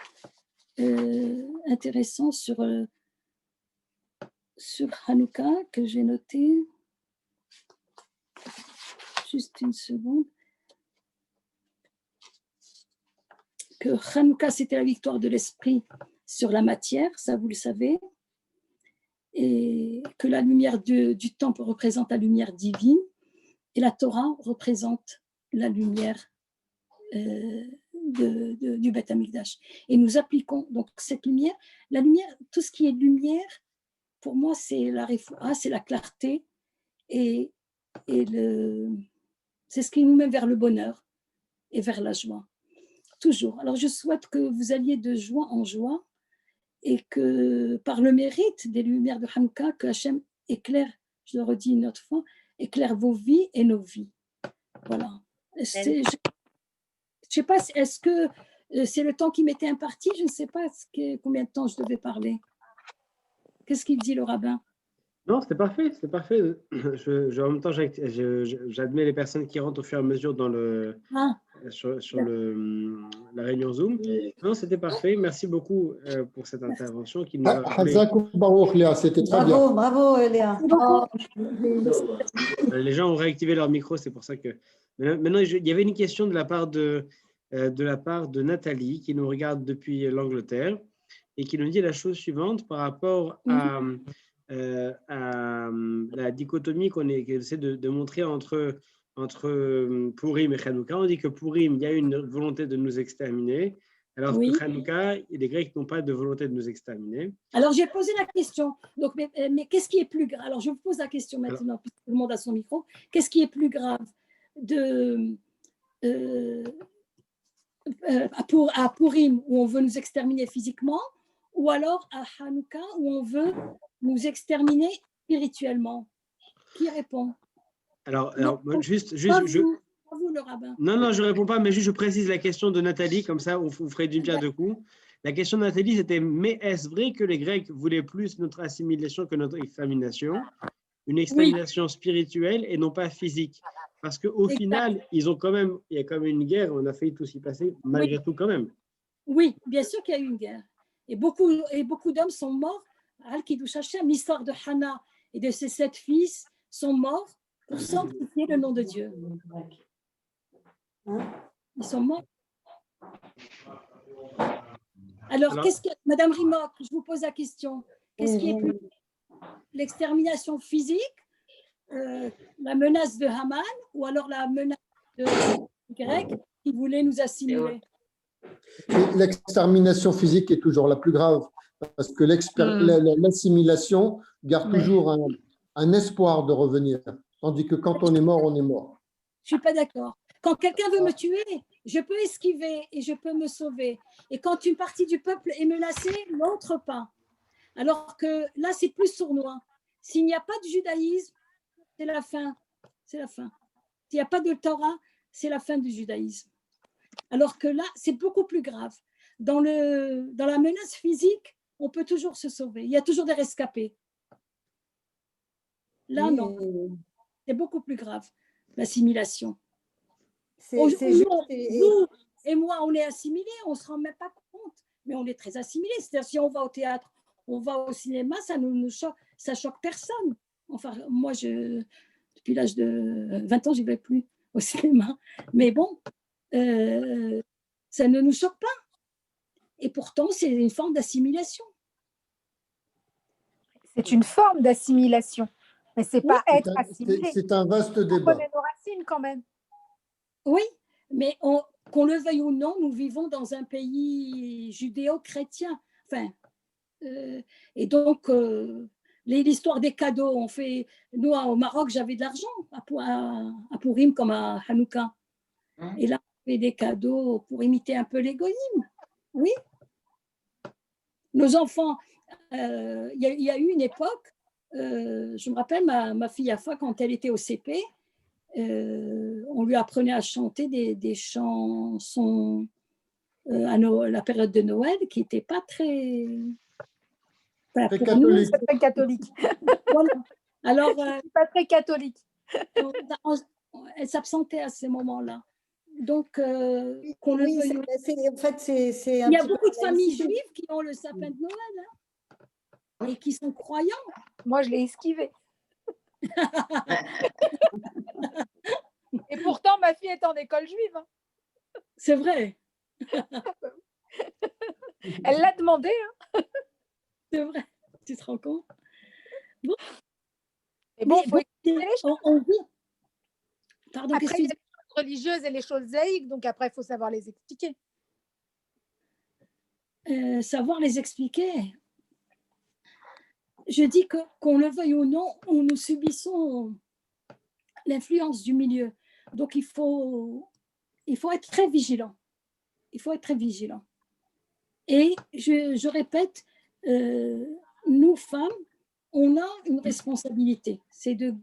[SPEAKER 7] intéressants sur sur Hanouka que j'ai noté. Juste une seconde. Que Hanouka, c'était la victoire de l'esprit sur la matière, ça vous le savez, et que la lumière du temple représente la lumière divine, et la Torah représente la lumière du Beth Amikdash. Et nous appliquons donc cette lumière. La lumière, tout ce qui est lumière, pour moi, c'est la refoua, c'est la clarté, et c'est ce qui nous met vers le bonheur et vers la joie. Toujours. Alors, je souhaite que vous alliez de joie en joie et que par le mérite des lumières de Hanouka, que Hachem éclaire, je le redis une autre fois, éclaire vos vies et nos vies. Voilà. Je ne sais pas, est-ce que c'est le temps qui m'était imparti? Je ne sais pas combien de temps je devais parler. Qu'est-ce qu'il dit, le rabbin?
[SPEAKER 9] Non, c'était parfait, c'était parfait. En même temps, j'admets les personnes qui rentrent au fur et à mesure dans sur la réunion Zoom. Non, c'était parfait. Merci beaucoup pour cette intervention qui nous a rappelé.
[SPEAKER 2] Léa, c'était très bien.
[SPEAKER 1] Bravo, Léa.
[SPEAKER 9] Les gens ont réactivé leur micro, c'est pour ça que… Maintenant, il y avait une question de la part de Nathalie, qui nous regarde depuis l'Angleterre, et qui nous dit la chose suivante par rapport à la dichotomie qu'on essaie de montrer entre Purim et Hanouka. On dit que Purim, il y a une volonté de nous exterminer, alors que Hanouka, les Grecs n'ont pas de volonté de nous exterminer.
[SPEAKER 7] Alors, j'ai posé la question. Donc, mais qu'est-ce qui est plus grave? Alors, je vous pose la question maintenant, puisque tout le monde a son micro. Qu'est-ce qui est plus grave à Purim, où on veut nous exterminer physiquement, ou alors à Hanouka, où on veut nous exterminer spirituellement? Qui répond? Alors juste pas vous, le rabbin.
[SPEAKER 9] Non, je ne réponds pas, mais juste je précise la question de Nathalie, comme ça vous ferez d'une pierre deux coups. La question de Nathalie, c'était: mais est-ce vrai que les Grecs voulaient plus notre assimilation que notre extermination? Une extermination spirituelle et non pas physique. Parce qu'au final, il y a quand même une guerre, on a failli tout s'y passer, malgré tout quand même.
[SPEAKER 7] Oui, bien sûr qu'il y a eu une guerre. Et beaucoup d'hommes sont morts. Al-Kiddush Hashem, l'histoire de Hannah et de ses 7 fils sont morts pour sanctifier le nom de Dieu. Ils sont morts. Alors Madame Rimok, je vous pose la question. Qu'est-ce qui est plus l'extermination physique, la menace de Haman, ou alors la menace de Grecs qui voulaient nous assimiler?
[SPEAKER 2] L'extermination physique est toujours la plus grave, parce que l'assimilation garde toujours un espoir de revenir, tandis que quand on est mort, on est mort.
[SPEAKER 7] Je ne suis pas d'accord. Quand quelqu'un veut me tuer, je peux esquiver et je peux me sauver. Et quand une partie du peuple est menacée, l'autre pas. Alors que là, c'est plus sournois. S'il n'y a pas de judaïsme, c'est la fin. C'est la fin. S'il n'y a pas de Torah, c'est la fin du judaïsme. Alors que là, c'est beaucoup plus grave. Dans la menace physique, on peut toujours se sauver. Il y a toujours des rescapés. Là, non. C'est beaucoup plus grave, l'assimilation. Vous et moi, on est assimilés, on ne se rend même pas compte, mais on est très assimilés. C'est-à-dire, si on va au théâtre, on va au cinéma, ça choque personne. Enfin, moi, depuis l'âge de 20 ans, je n'y vais plus au cinéma. Mais bon, ça ne nous choque pas. Et pourtant, c'est une forme d'assimilation.
[SPEAKER 11] C'est une forme d'assimilation, mais ce n'est pas être assimilé.
[SPEAKER 2] C'est un vaste débat.
[SPEAKER 11] On connaît nos racines quand même.
[SPEAKER 7] Oui, mais qu'on le veuille ou non, nous vivons dans un pays judéo-chrétien. Enfin, et donc, l'histoire des cadeaux, nous, au Maroc, j'avais de l'argent à Purim comme à Hanouka. Et là, on fait des cadeaux pour imiter un peu les goyim. Oui. Nos enfants, il y a eu une époque, je me rappelle, ma fille Afa, quand elle était au CP, on lui apprenait à chanter des chansons à la période de Noël qui n'étaient pas très…
[SPEAKER 2] Très catholique.
[SPEAKER 11] C'est très catholique.
[SPEAKER 7] Voilà. Alors,
[SPEAKER 11] pas très catholique.
[SPEAKER 7] Elle s'absentait à ces moments-là. Donc,
[SPEAKER 1] qu'on le veuille. En fait,
[SPEAKER 7] il y a beaucoup de familles juives qui ont le sapin de Noël. Hein. et qui sont croyants.
[SPEAKER 11] Moi, je l'ai esquivé. Et pourtant, ma fille est en école juive. Hein.
[SPEAKER 7] C'est vrai.
[SPEAKER 11] Elle l'a demandé. Hein.
[SPEAKER 7] C'est vrai. Tu te rends compte? Bon.
[SPEAKER 11] Et bon,
[SPEAKER 7] Mais
[SPEAKER 11] faut expliquer les choses.
[SPEAKER 7] on vit. Pardon,
[SPEAKER 11] Après,
[SPEAKER 7] qu'est-ce que
[SPEAKER 11] il y
[SPEAKER 7] tu
[SPEAKER 11] a les choses religieuses et les choses zaïques, donc après, il faut savoir les expliquer.
[SPEAKER 7] dis? Savoir les expliquer. Je dis que qu'on le veuille ou non, nous subissons l'influence du milieu. Donc, il faut être très vigilant. Il faut être très vigilant. Et je répète, nous, femmes, on a une responsabilité. C'est de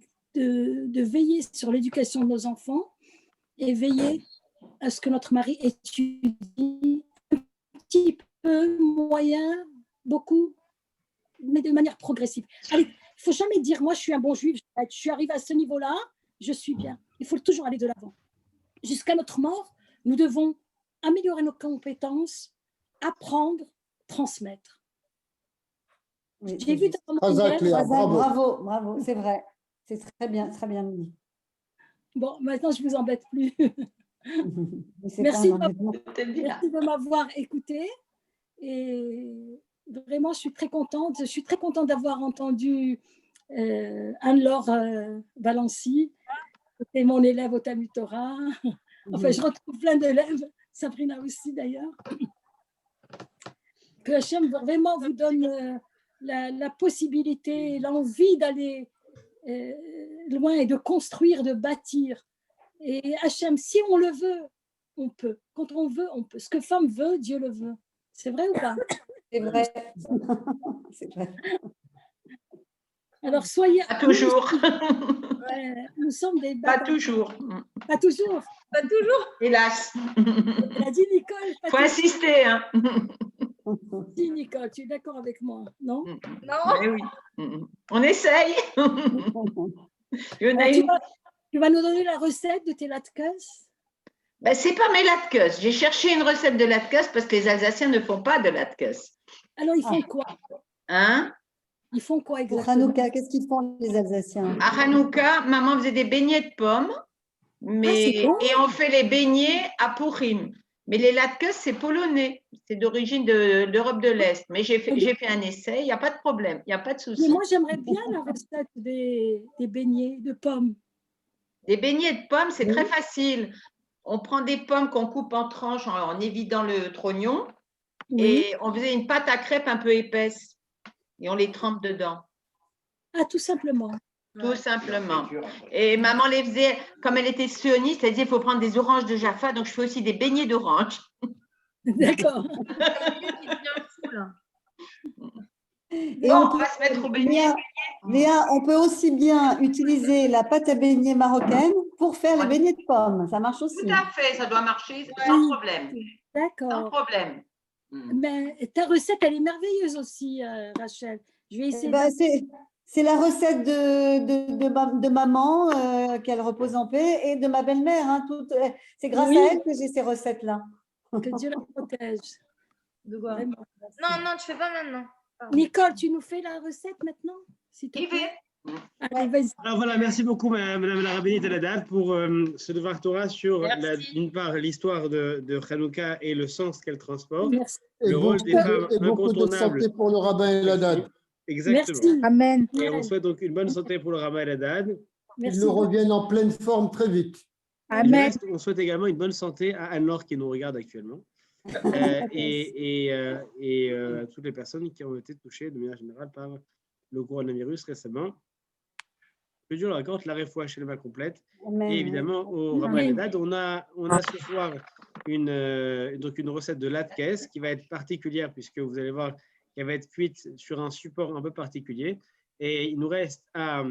[SPEAKER 7] veiller sur l'éducation de nos enfants et veiller à ce que notre mari étudie un petit peu, moyen, beaucoup, mais de manière progressive. Allez, il ne faut jamais dire, moi, je suis un bon juif, je suis arrivé à ce niveau-là, je suis bien. Il faut toujours aller de l'avant. Jusqu'à notre mort, nous devons améliorer nos compétences, apprendre, transmettre.
[SPEAKER 1] Oui,
[SPEAKER 7] J'ai vu dans mon
[SPEAKER 2] Très clair, bravo.
[SPEAKER 1] Bravo, bravo, c'est vrai. C'est très bien dit.
[SPEAKER 7] Bon, maintenant, je ne vous embête plus.
[SPEAKER 1] Mais c'est
[SPEAKER 7] Merci,
[SPEAKER 1] pas un embêtement.
[SPEAKER 7] merci de m'avoir écouté. Et vraiment, je suis très contente. Je suis très contente d'avoir entendu Anne-Laure Valency. C'était mon élève au Talmud Torah. Enfin, je retrouve plein d'élèves. Sabrina aussi, d'ailleurs. Que Hachem vraiment vous donne la possibilité, l'envie d'aller loin et de construire, de bâtir. Et Hachem, si on le veut, on peut. Quand on veut, on peut. Ce que femme veut, Dieu le veut. C'est vrai ou pas?
[SPEAKER 1] C'est vrai. C'est vrai.
[SPEAKER 7] Alors, soyez...
[SPEAKER 4] Pas toujours.
[SPEAKER 7] Nous sommes des...
[SPEAKER 4] Pas toujours.
[SPEAKER 7] Pas toujours.
[SPEAKER 3] Pas toujours.
[SPEAKER 4] Hélas.
[SPEAKER 7] Elle a dit Nicole.
[SPEAKER 4] Il faut insister. Hein.
[SPEAKER 7] Si, Nicole, tu es d'accord avec moi, non?
[SPEAKER 3] Non.
[SPEAKER 4] Mais oui. On essaye.
[SPEAKER 7] Tu vas nous donner la recette de tes latkes?
[SPEAKER 4] Ben, c'est pas mes latkes. J'ai cherché une recette de latkes parce que les Alsaciens ne font pas de latkes.
[SPEAKER 7] Alors, ils font quoi?
[SPEAKER 4] Hein?
[SPEAKER 7] Ils font quoi
[SPEAKER 1] Pour
[SPEAKER 7] exactement?
[SPEAKER 1] Hanouka, qu'est-ce qu'ils font les Alsaciens?
[SPEAKER 4] À Hanouka, maman faisait des beignets de pommes,
[SPEAKER 7] c'est bon.
[SPEAKER 4] et on fait les beignets à Purim. Mais les latkes, c'est polonais. C'est d'origine de l'Europe de l'Est. Mais j'ai fait un essai, il n'y a pas de problème, il n'y a pas de souci.
[SPEAKER 7] Mais moi, j'aimerais bien la recette des beignets de pommes.
[SPEAKER 4] Des beignets de pommes, c'est très facile. On prend des pommes qu'on coupe en tranches en évidant le trognon. Et on faisait une pâte à crêpes un peu épaisse. Et on les trempe dedans.
[SPEAKER 7] Ah, tout simplement.
[SPEAKER 4] Tout simplement. Et maman les faisait, comme elle était sioniste, elle disait il faut prendre des oranges de Jaffa, donc je fais aussi des beignets d'oranges.
[SPEAKER 7] D'accord.
[SPEAKER 1] Et
[SPEAKER 4] Bon, on va se mettre au beignet.
[SPEAKER 1] Léa, on peut aussi bien utiliser la pâte à beignets marocaine pour faire les beignets de pommes. Ça marche aussi.
[SPEAKER 4] Tout à fait, ça doit marcher sans problème.
[SPEAKER 7] D'accord.
[SPEAKER 4] Sans problème.
[SPEAKER 7] Mais ta recette, elle est merveilleuse aussi, Rachel. Je vais essayer.
[SPEAKER 1] C'est la recette de maman, qu'elle repose en paix, et de ma belle-mère. Hein, c'est grâce à elle que j'ai ces recettes-là.
[SPEAKER 7] Que Dieu la protège.
[SPEAKER 3] Non, tu fais pas maintenant. Pardon.
[SPEAKER 7] Nicole, tu nous fais la recette maintenant, s'il te plaît? Allez, vas-y.
[SPEAKER 9] Alors voilà, merci beaucoup, Madame la rabbinite Eladad, pour ce devoir Torah sur, d'une part, l'histoire de Hanouka et le sens qu'elle transporte.
[SPEAKER 7] Merci.
[SPEAKER 9] Le rôle des femmes
[SPEAKER 2] beaucoup de
[SPEAKER 9] incontournables.
[SPEAKER 2] santé pour le rabbin Eladad.
[SPEAKER 9] Exactement.
[SPEAKER 7] Merci.
[SPEAKER 11] Amen.
[SPEAKER 9] Et on souhaite donc une bonne santé pour le rabbin Eladad.
[SPEAKER 2] Ils nous reviennent en pleine forme très vite.
[SPEAKER 11] Amen.
[SPEAKER 9] On souhaite également une bonne santé à Anne-Laure qui nous regarde actuellement. Et à toutes les personnes qui ont été touchées de manière générale par le coronavirus récemment. Que Dieu leur accorde la réfoua chez le bas complète.
[SPEAKER 1] Amen.
[SPEAKER 9] Et évidemment, au rabbin Eladad, on a ce soir une recette de latkes qui va être particulière puisque vous allez voir qu'elle va être cuite sur un support un peu particulier. Et il nous reste à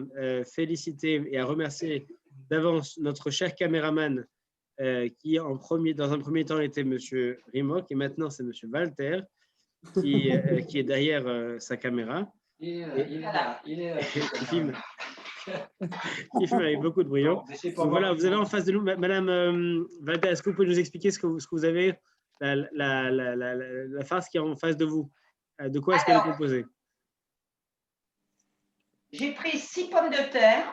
[SPEAKER 9] féliciter et à remercier d'avance notre cher caméraman qui, dans un premier temps, était M. Rimok et maintenant, c'est M. Walter qui est derrière sa caméra. Il filme avec beaucoup de brio. Donc voilà, vous avez en face de nous, Madame Walter, est-ce que vous pouvez nous expliquer ce que vous avez, la farce qui est en face de vous? De quoi est-ce qu'elle est composée?
[SPEAKER 4] j'ai pris 6 pommes de terre.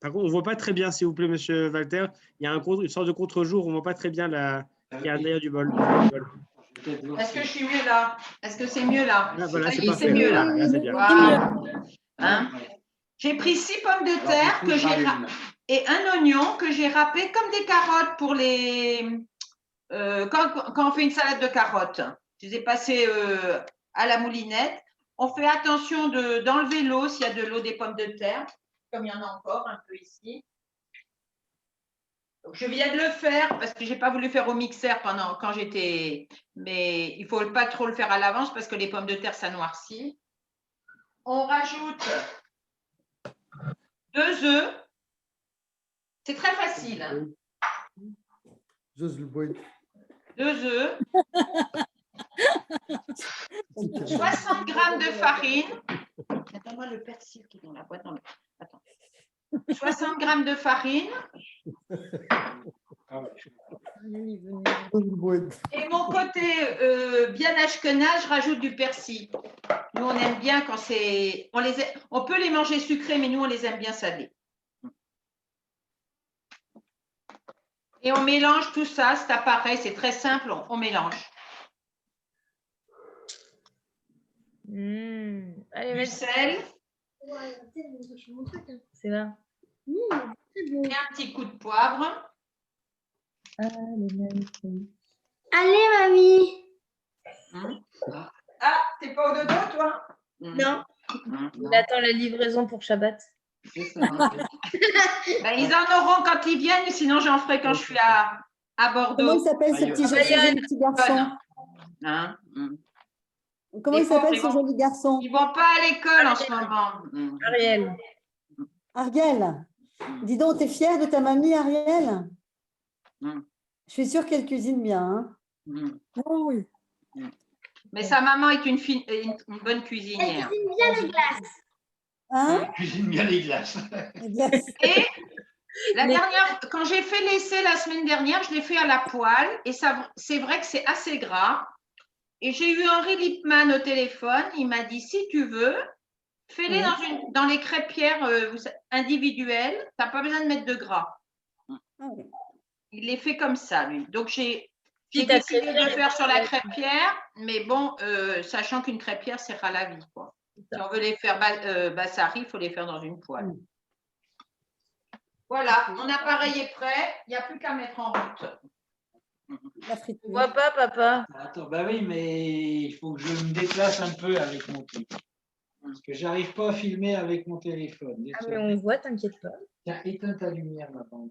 [SPEAKER 9] Par contre, on ne voit pas très bien, s'il vous plaît, monsieur Walter. Il y a une sorte de contre-jour. On ne voit pas très bien qui est à l'intérieur du bol.
[SPEAKER 4] Est-ce que je suis mieux là? Est-ce que c'est mieux là?
[SPEAKER 9] Là, voilà, c'est
[SPEAKER 4] C'est
[SPEAKER 9] parfait.
[SPEAKER 4] mieux là.
[SPEAKER 9] Là, c'est bien.
[SPEAKER 4] Voilà. Hein? J'ai pris 6 pommes de terre et un oignon que j'ai râpé comme des carottes pour les. Quand on fait une salade de carottes. Je les ai passées à la moulinette. On fait attention d'enlever l'eau s'il y a de l'eau des pommes de terre, comme il y en a encore un peu ici. Donc, je viens de le faire parce que je n'ai pas voulu faire au mixeur quand j'étais. Mais il ne faut pas trop le faire à l'avance parce que les pommes de terre, ça noircit. On rajoute 2 œufs. C'est très facile. Hein. 2 œufs. 60 grammes de farine. Attends-moi le persil qui est dans la boîte. Attends. 60 grammes de farine. Et mon côté bien ashkenaz, je rajoute du persil. Nous, on aime bien quand c'est. On peut les manger sucrés, mais nous, on les aime bien salés. Et on mélange tout ça, c'est pareil, c'est très simple, on mélange.
[SPEAKER 3] Allez,
[SPEAKER 4] Du sel.
[SPEAKER 3] C'est là.
[SPEAKER 4] Et un petit coup de poivre.
[SPEAKER 8] Allez, mamie.
[SPEAKER 4] Ah, t'es pas au dodo, toi?
[SPEAKER 3] Non. Il attend la livraison pour Shabbat.
[SPEAKER 4] Ben, ils en auront quand ils viennent, sinon j'en ferai quand je suis à Bordeaux.
[SPEAKER 1] Comment il s'appelle ce petit garçon?
[SPEAKER 4] Hein?
[SPEAKER 1] Comment il s'appelle ce joli garçon?
[SPEAKER 4] Ils ne vont pas à l'école en ce moment.
[SPEAKER 3] Ariel.
[SPEAKER 1] Ariel, dis donc, t'es fière de ta mamie, Ariel? Je suis sûre qu'elle cuisine bien. Hein?
[SPEAKER 7] Oh oui.
[SPEAKER 4] Mais sa maman est une bonne cuisinière.
[SPEAKER 8] Elle cuisine bien les glaces.
[SPEAKER 1] Hein?
[SPEAKER 12] Elle cuisine bien les glaces.
[SPEAKER 4] Et la dernière, quand j'ai fait l'essai la semaine dernière, je l'ai fait à la poêle et c'est vrai que c'est assez gras. Et j'ai eu Henri Lippmann au téléphone. Il m'a dit, si tu veux, fais-les dans les crêpières individuelles. Tu n'as pas besoin de mettre de gras. Il les fait comme ça, lui. Donc, j'ai décidé de le faire sur la crêpière. Mais bon, sachant qu'une crêpière, c'est ras la vie, quoi. Si on veut les faire bassari, il faut les faire dans une poêle. Voilà, mon appareil est prêt. Il n'y a plus qu'à mettre en route.
[SPEAKER 3] On voit pas, papa.
[SPEAKER 12] Attends, bah oui, mais il faut que je me déplace un peu avec mon truc. Parce que j'arrive pas à filmer avec mon téléphone.
[SPEAKER 3] Ah, mais on voit, t'inquiète pas.
[SPEAKER 12] Tiens, éteins ta lumière, ma bande.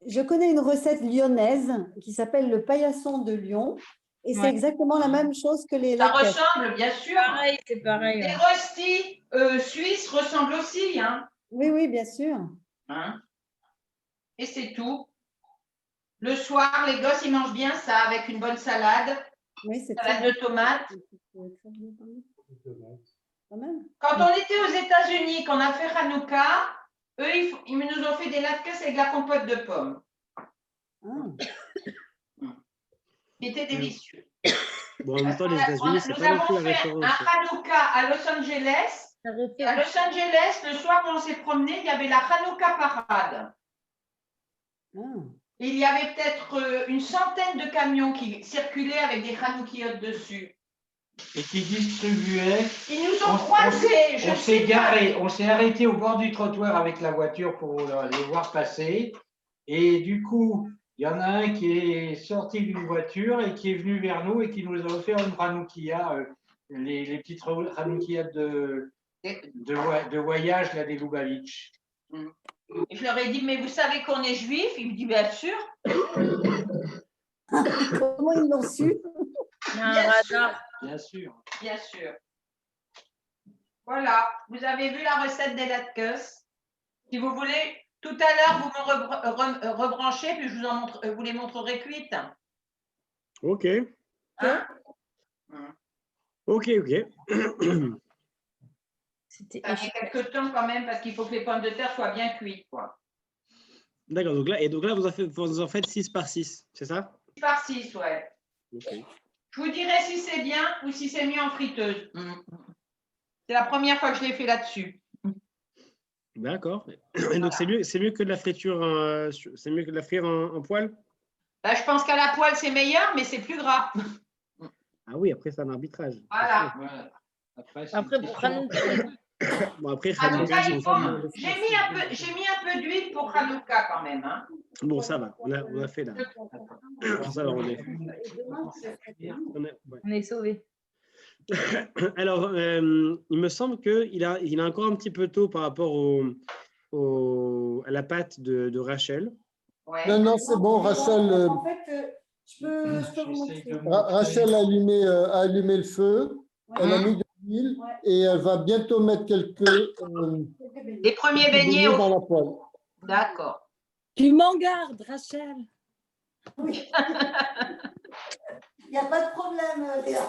[SPEAKER 1] Je connais une recette lyonnaise qui s'appelle le paillasson de Lyon. Et c'est exactement la même chose que les
[SPEAKER 4] Ça
[SPEAKER 1] latkes.
[SPEAKER 4] ressemble, bien sûr.
[SPEAKER 3] Pareil, c'est pareil.
[SPEAKER 4] Les rostis suisses ressemblent aussi. Hein.
[SPEAKER 1] Oui, oui, bien sûr.
[SPEAKER 4] Hein. Et c'est tout. Le soir, les gosses, ils mangent bien ça avec une bonne salade.
[SPEAKER 1] Oui, c'est
[SPEAKER 4] salade de tomates.
[SPEAKER 1] Quand
[SPEAKER 4] on était aux États-Unis, qu'on a fait Hanouka, eux, ils nous ont fait des latkes avec de la compote de pommes. C'était délicieux.
[SPEAKER 9] Bon, en même temps, les États-Unis, c'est pas non plus la référence.
[SPEAKER 4] Nous avons fait un Hanouka à Los Angeles. Et à Los Angeles, le soir où on s'est promené, il y avait la Hanouka parade. Il y avait peut-être une centaine de camions qui circulaient avec des Hanoukiotes dessus.
[SPEAKER 12] Et qui distribuaient.
[SPEAKER 4] Ils nous ont croisés.
[SPEAKER 12] On s'est garé, on s'est arrêté au bord du trottoir avec la voiture pour les voir passer. Et du coup, il y en a un qui est sorti d'une voiture et qui est venu vers nous et qui nous a offert une Hanoukia, les petites Hanoukiotes de voyage là, des Lubavitch.
[SPEAKER 4] Et je leur ai dit, mais vous savez qu'on est juifs? Il me dit, bien sûr.
[SPEAKER 1] Comment ils l'ont su?
[SPEAKER 12] Bien sûr.
[SPEAKER 4] Bien sûr. Voilà, vous avez vu la recette des latkes. Si vous voulez, tout à l'heure, vous me rebranchez, puis je vous les montrerai cuites.
[SPEAKER 9] Ok.
[SPEAKER 4] Hein?
[SPEAKER 9] Ok.
[SPEAKER 4] Ça fait quelques temps quand même, parce qu'il faut que les pommes de terre soient bien cuites, quoi.
[SPEAKER 9] D'accord, donc là, vous en faites 6 par 6, c'est ça?
[SPEAKER 4] 6 par 6, ouais.
[SPEAKER 9] Okay.
[SPEAKER 4] Je vous dirai si c'est bien ou si c'est mieux en friteuse. C'est la première fois que je l'ai fait là-dessus.
[SPEAKER 9] D'accord. Et donc, c'est mieux que de la friture, c'est mieux que de la frire en poêle?
[SPEAKER 4] Là, je pense qu'à la poêle, c'est meilleur, mais c'est plus gras.
[SPEAKER 9] Ah oui, après, c'est un arbitrage.
[SPEAKER 4] Voilà.
[SPEAKER 12] Voilà. Après,
[SPEAKER 3] Après, pour Hanouka.
[SPEAKER 9] Bon, après,
[SPEAKER 4] Hanouka,
[SPEAKER 9] Hanouka,
[SPEAKER 4] il faut... J'ai mis un peu d'huile pour Hanouka quand même. Hein.
[SPEAKER 9] bon, ça va, on a fait là. Ça va, ouais.
[SPEAKER 3] On est sauvés.
[SPEAKER 9] Alors, il me semble qu'il a encore un petit peu tôt par rapport à la pâte de Rachel.
[SPEAKER 4] Ouais.
[SPEAKER 2] Non, c'est bon, Rachel.
[SPEAKER 1] En fait, je peux vous montrer.
[SPEAKER 2] Rachel a allumé le feu, elle a mis de l'huile et elle va bientôt mettre
[SPEAKER 4] Les premiers beignets au
[SPEAKER 2] dans la poêle.
[SPEAKER 4] D'accord.
[SPEAKER 7] Tu m'en gardes, Rachel.
[SPEAKER 1] Il n'y a pas de problème, Léa.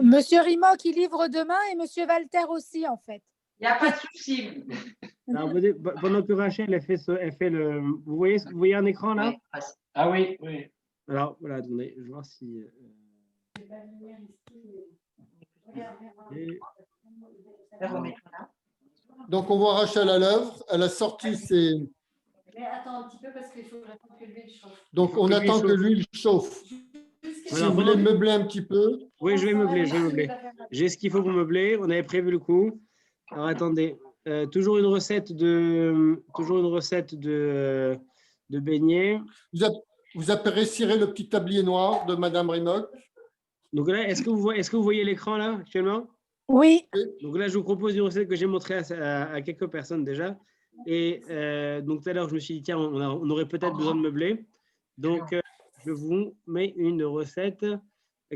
[SPEAKER 11] Monsieur Rimoc, il livre demain et Monsieur Walter aussi, en fait.
[SPEAKER 4] Il n'y a pas de souci.
[SPEAKER 9] Alors, pendant que Rachel, elle fait le. Vous voyez un écran là?
[SPEAKER 12] Ah oui, oui.
[SPEAKER 9] Alors, voilà, attendez, je vais voir si.
[SPEAKER 2] Donc, on voit Rachel à l'œuvre. Elle a sorti ses.
[SPEAKER 1] Mais attends un petit peu parce qu'il faut que j'attende que l'huile chauffe.
[SPEAKER 2] Donc, on attend que l'huile chauffe. Si vous voulez meubler un petit peu.
[SPEAKER 9] Oui, je vais meubler. J'ai ce qu'il faut pour meubler. On avait prévu le coup. Alors, attendez. Toujours une recette de beignets.
[SPEAKER 2] Vous apprécierez le petit tablier noir de Madame Rimoc.
[SPEAKER 9] Donc là, est-ce que vous voyez l'écran là actuellement?
[SPEAKER 11] Oui.
[SPEAKER 9] Donc là, je vous propose une recette que j'ai montrée à quelques personnes déjà. Et donc tout à l'heure, je me suis dit, tiens, on aurait peut-être besoin de meubler. Donc, je vous mets une recette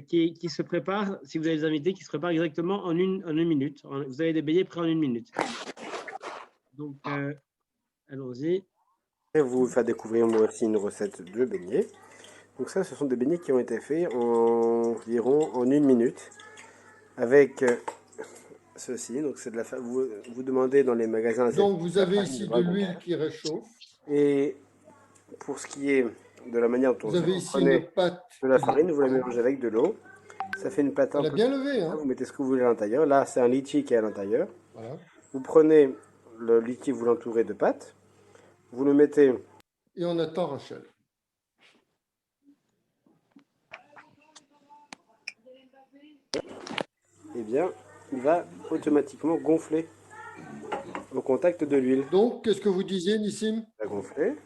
[SPEAKER 9] qui se prépare, si vous avez des invités, qui se prépare exactement en une minute. Vous avez des beignets prêts en 1 minute. Donc, allons-y.
[SPEAKER 13] Je vais vous faire découvrir moi aussi une recette de beignets. Donc ça, ce sont des beignets qui ont été faits environ en 1 minute. Avec ceci, donc c'est de la vous demandez dans les magasins.
[SPEAKER 2] Donc vous avez ici de l'huile qui réchauffe.
[SPEAKER 13] Et pour ce qui est de la manière dont
[SPEAKER 2] vous avez ici
[SPEAKER 13] prenez
[SPEAKER 2] une pâte
[SPEAKER 13] de la farine, vous la mélangez avec de l'eau. Ça fait une pâte un peu.
[SPEAKER 2] bien levée. Hein.
[SPEAKER 13] Vous mettez ce que vous voulez à l'intérieur. Là, c'est un litchi qui est à l'intérieur.
[SPEAKER 2] Voilà.
[SPEAKER 13] Vous prenez le litchi, vous l'entourez de pâte. Vous le mettez.
[SPEAKER 2] Et on attend Rachel.
[SPEAKER 13] Eh bien, il va automatiquement gonfler au contact de l'huile.
[SPEAKER 2] Donc, qu'est-ce que vous disiez, Nissim?
[SPEAKER 13] Il va gonfler.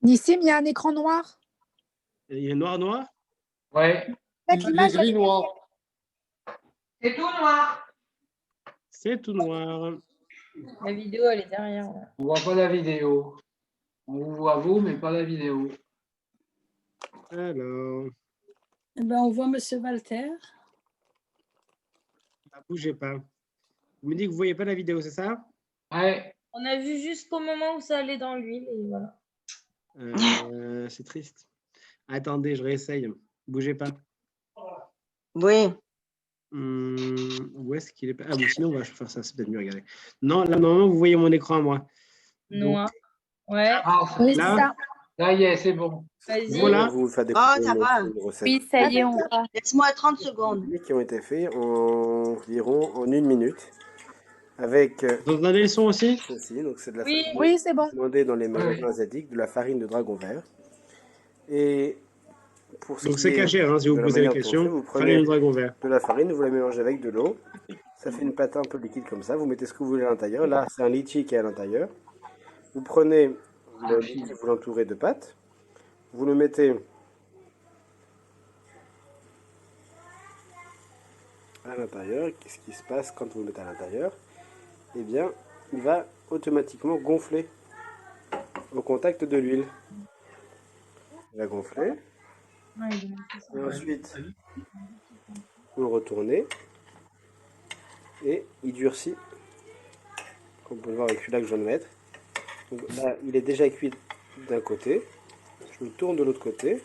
[SPEAKER 11] Nissim, il y a un écran noir.
[SPEAKER 9] Il est noir?
[SPEAKER 12] Ouais.
[SPEAKER 2] Il est gris noir.
[SPEAKER 4] C'est tout noir.
[SPEAKER 9] C'est tout noir.
[SPEAKER 3] La vidéo, elle est derrière.
[SPEAKER 12] On ne voit pas la vidéo. On vous voit vous, mais pas la vidéo.
[SPEAKER 9] Alors.
[SPEAKER 7] Eh ben, on voit Monsieur Walter.
[SPEAKER 9] Bougez pas. Vous me dites que vous ne voyez pas la vidéo, c'est ça?
[SPEAKER 12] Ouais.
[SPEAKER 3] On a vu jusqu'au moment où ça allait dans l'huile et voilà.
[SPEAKER 9] C'est triste. Attendez, je réessaye. Bougez pas.
[SPEAKER 14] Oui.
[SPEAKER 9] Où est-ce qu'il est? Ah oui, sinon on va faire ça, c'est peut-être mieux, regardez. Non, là, normalement, vous voyez mon écran à moi.
[SPEAKER 3] Noir. Ouais.
[SPEAKER 11] Oui,
[SPEAKER 9] là,
[SPEAKER 11] ça.
[SPEAKER 12] Ça y est, c'est bon.
[SPEAKER 9] Voilà.
[SPEAKER 13] Vous faites des
[SPEAKER 14] Oh, ça va.
[SPEAKER 11] Oui, ça y est, on va.
[SPEAKER 14] Laisse-moi 30 secondes.
[SPEAKER 13] Qui ont été faits environ en 1 minute. Avec.
[SPEAKER 9] Vous entendez le son aussi?
[SPEAKER 13] Ceci, donc c'est de la
[SPEAKER 3] Oui.
[SPEAKER 13] farine.
[SPEAKER 11] Oui, c'est bon.
[SPEAKER 13] Demandez dans les magasins asiatiques de la farine de dragon vert. Et pour ce
[SPEAKER 9] Donc
[SPEAKER 13] qui
[SPEAKER 9] c'est
[SPEAKER 13] est
[SPEAKER 9] caché, hein, si vous
[SPEAKER 13] de la
[SPEAKER 9] posez la
[SPEAKER 13] manière dont on fait,
[SPEAKER 9] question.
[SPEAKER 13] vous
[SPEAKER 9] Farine
[SPEAKER 13] prenez
[SPEAKER 9] de dragon vert.
[SPEAKER 13] de la farine, vous la mélangez avec de l'eau. Ça fait une pâte un peu liquide comme ça. Vous mettez ce que vous voulez à l'intérieur. Là, c'est un litchi qui est à l'intérieur. Vous prenez le litchi, vous l'entourez de pâte. Vous le mettez à l'intérieur. Qu'est-ce qui se passe quand vous le mettez à l'intérieur? Eh bien, il va automatiquement gonfler au contact de l'huile. Il va gonfler. Et ensuite, vous le retournez et il durcit. Comme vous pouvez le voir avec celui-là que je viens de mettre. Donc là, il est déjà cuit d'un côté. Je le tourne de l'autre côté.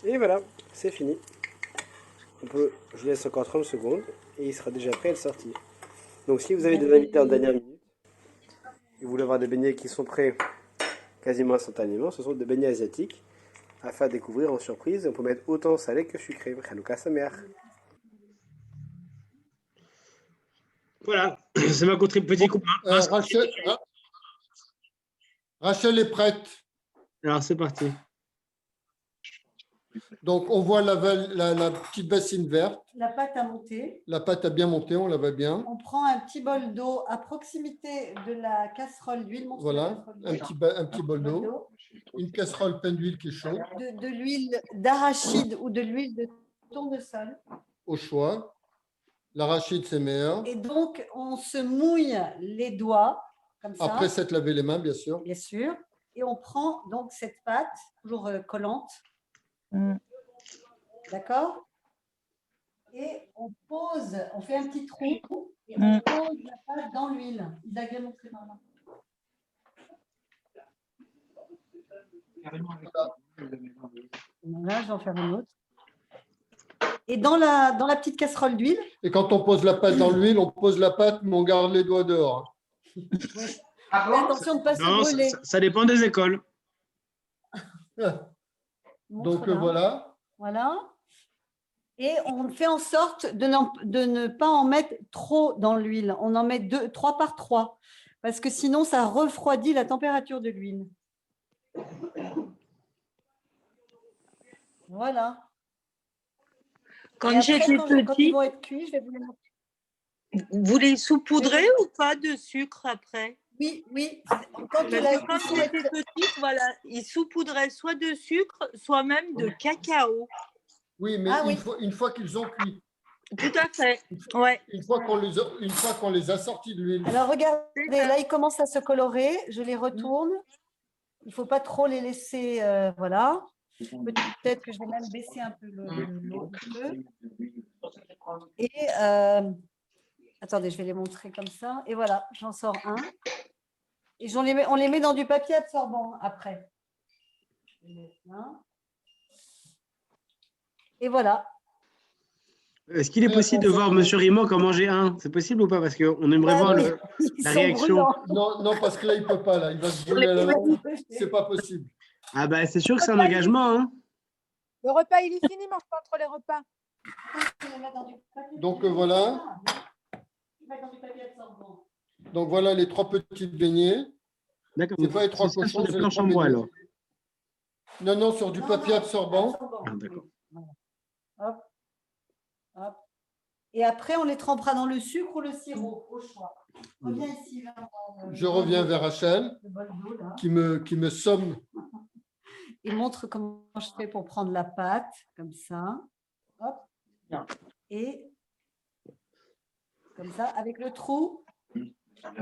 [SPEAKER 13] Et voilà, c'est fini. Je laisse encore 30 secondes et il sera déjà prêt à être sorti. Donc si vous avez des invités en dernière minute et vous voulez avoir des beignets qui sont prêts quasiment instantanément, ce sont des beignets asiatiques à faire découvrir en surprise. On peut mettre autant salé que sucré. Hanouka Sameach.
[SPEAKER 9] Voilà, c'est ma petite coupe.
[SPEAKER 2] Rachel est prête.
[SPEAKER 9] Alors, c'est parti.
[SPEAKER 2] Donc, on voit la petite bassine verte.
[SPEAKER 1] La pâte a monté.
[SPEAKER 2] La pâte a bien monté, on la voit bien.
[SPEAKER 1] On prend un petit bol d'eau à proximité de la casserole d'huile.
[SPEAKER 2] Voilà, un petit bol d'eau. Une casserole pleine d'huile qui est chaude.
[SPEAKER 1] De l'huile d'arachide ou de l'huile de tournesol.
[SPEAKER 2] Au choix. L'arachide, c'est meilleur.
[SPEAKER 1] Et donc, on se mouille les doigts, comme ça.
[SPEAKER 2] Après s'être lavé les mains, bien sûr.
[SPEAKER 1] Bien sûr. Et on prend donc cette pâte, toujours collante. D'accord? Et on pose, on fait un petit trou et on pose la pâte dans l'huile. Il a bien montré par là. Là, je vais en faire une autre. Et dans la petite casserole d'huile.
[SPEAKER 2] Et quand on pose la pâte dans l'huile, on pose la pâte, mais on garde les doigts dehors.
[SPEAKER 1] Attention de ne pas se brûler.
[SPEAKER 9] Ça dépend des écoles.
[SPEAKER 2] Donc voilà.
[SPEAKER 1] Voilà. Et on fait en sorte de ne pas en mettre trop dans l'huile. On en met 3 par 3. Parce que sinon, ça refroidit la température de l'huile. Voilà.
[SPEAKER 5] Quand j'étais
[SPEAKER 1] quand ils vont
[SPEAKER 5] petite,
[SPEAKER 1] être cuits, je vais vous les montrer.
[SPEAKER 5] vous les saupoudrez ou pas de sucre après?
[SPEAKER 1] Oui, oui.
[SPEAKER 5] Quand j'étais petite, voilà, ils saupoudraient soit de sucre, soit même de cacao.
[SPEAKER 2] Oui, mais une fois qu'ils ont cuit.
[SPEAKER 5] Tout à fait. Ouais.
[SPEAKER 2] Une fois qu'on les a sortis de l'huile.
[SPEAKER 1] Alors, regardez, là, ils commencent à se colorer. Je les retourne. Il ne faut pas trop les laisser. Voilà. Peut-être que je vais même baisser un peu l'eau. Et attendez, je vais les montrer comme ça. Et voilà, j'en sors un. Et on les met dans du papier absorbant après. Et voilà.
[SPEAKER 9] Est-ce qu'il est possible de voir M. Rimoc en manger un? C'est possible ou pas? Parce qu'on aimerait voir la réaction.
[SPEAKER 2] Non, parce que là, il ne peut pas. Là. Il va se brûler à la langue. Ce n'est pas possible.
[SPEAKER 9] Ah ben, c'est sûr que c'est un engagement. Hein.
[SPEAKER 11] Le repas, il est fini, mange pas entre les repas.
[SPEAKER 2] Donc voilà. Donc voilà les 3 petites beignets.
[SPEAKER 9] D'accord.
[SPEAKER 2] C'est pas les 3 cochons.
[SPEAKER 9] Sur des planches en bois alors.
[SPEAKER 2] Non, sur du papier absorbant.
[SPEAKER 9] Ah, d'accord.
[SPEAKER 1] Hop. Hop. Et après, on les trempera dans le sucre ou le sirop, au choix. Reviens ici.
[SPEAKER 2] Je reviens vers Rachel, qui me somme.
[SPEAKER 1] Il montre comment je fais pour prendre la pâte, comme ça. Hop. Et comme ça, avec le trou.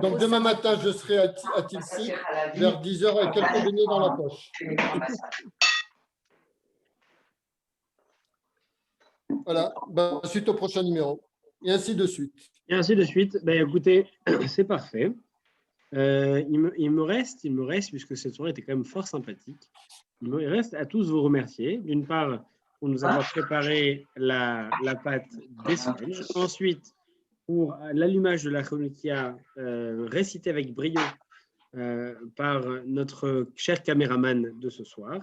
[SPEAKER 2] Donc demain matin, je serai à Tilsit vers 10h avec quelques beignets dans la poche. Voilà, suite au prochain numéro. Et ainsi de suite.
[SPEAKER 9] Et ainsi de suite. Ben, écoutez, c'est parfait. Il me reste, puisque cette soirée était quand même fort sympathique, il me reste à tous vous remercier. D'une part, pour nous avoir préparé la pâte des sponges. Ensuite, pour l'allumage de la Hanoukia récité avec brio par notre cher caméraman de ce soir,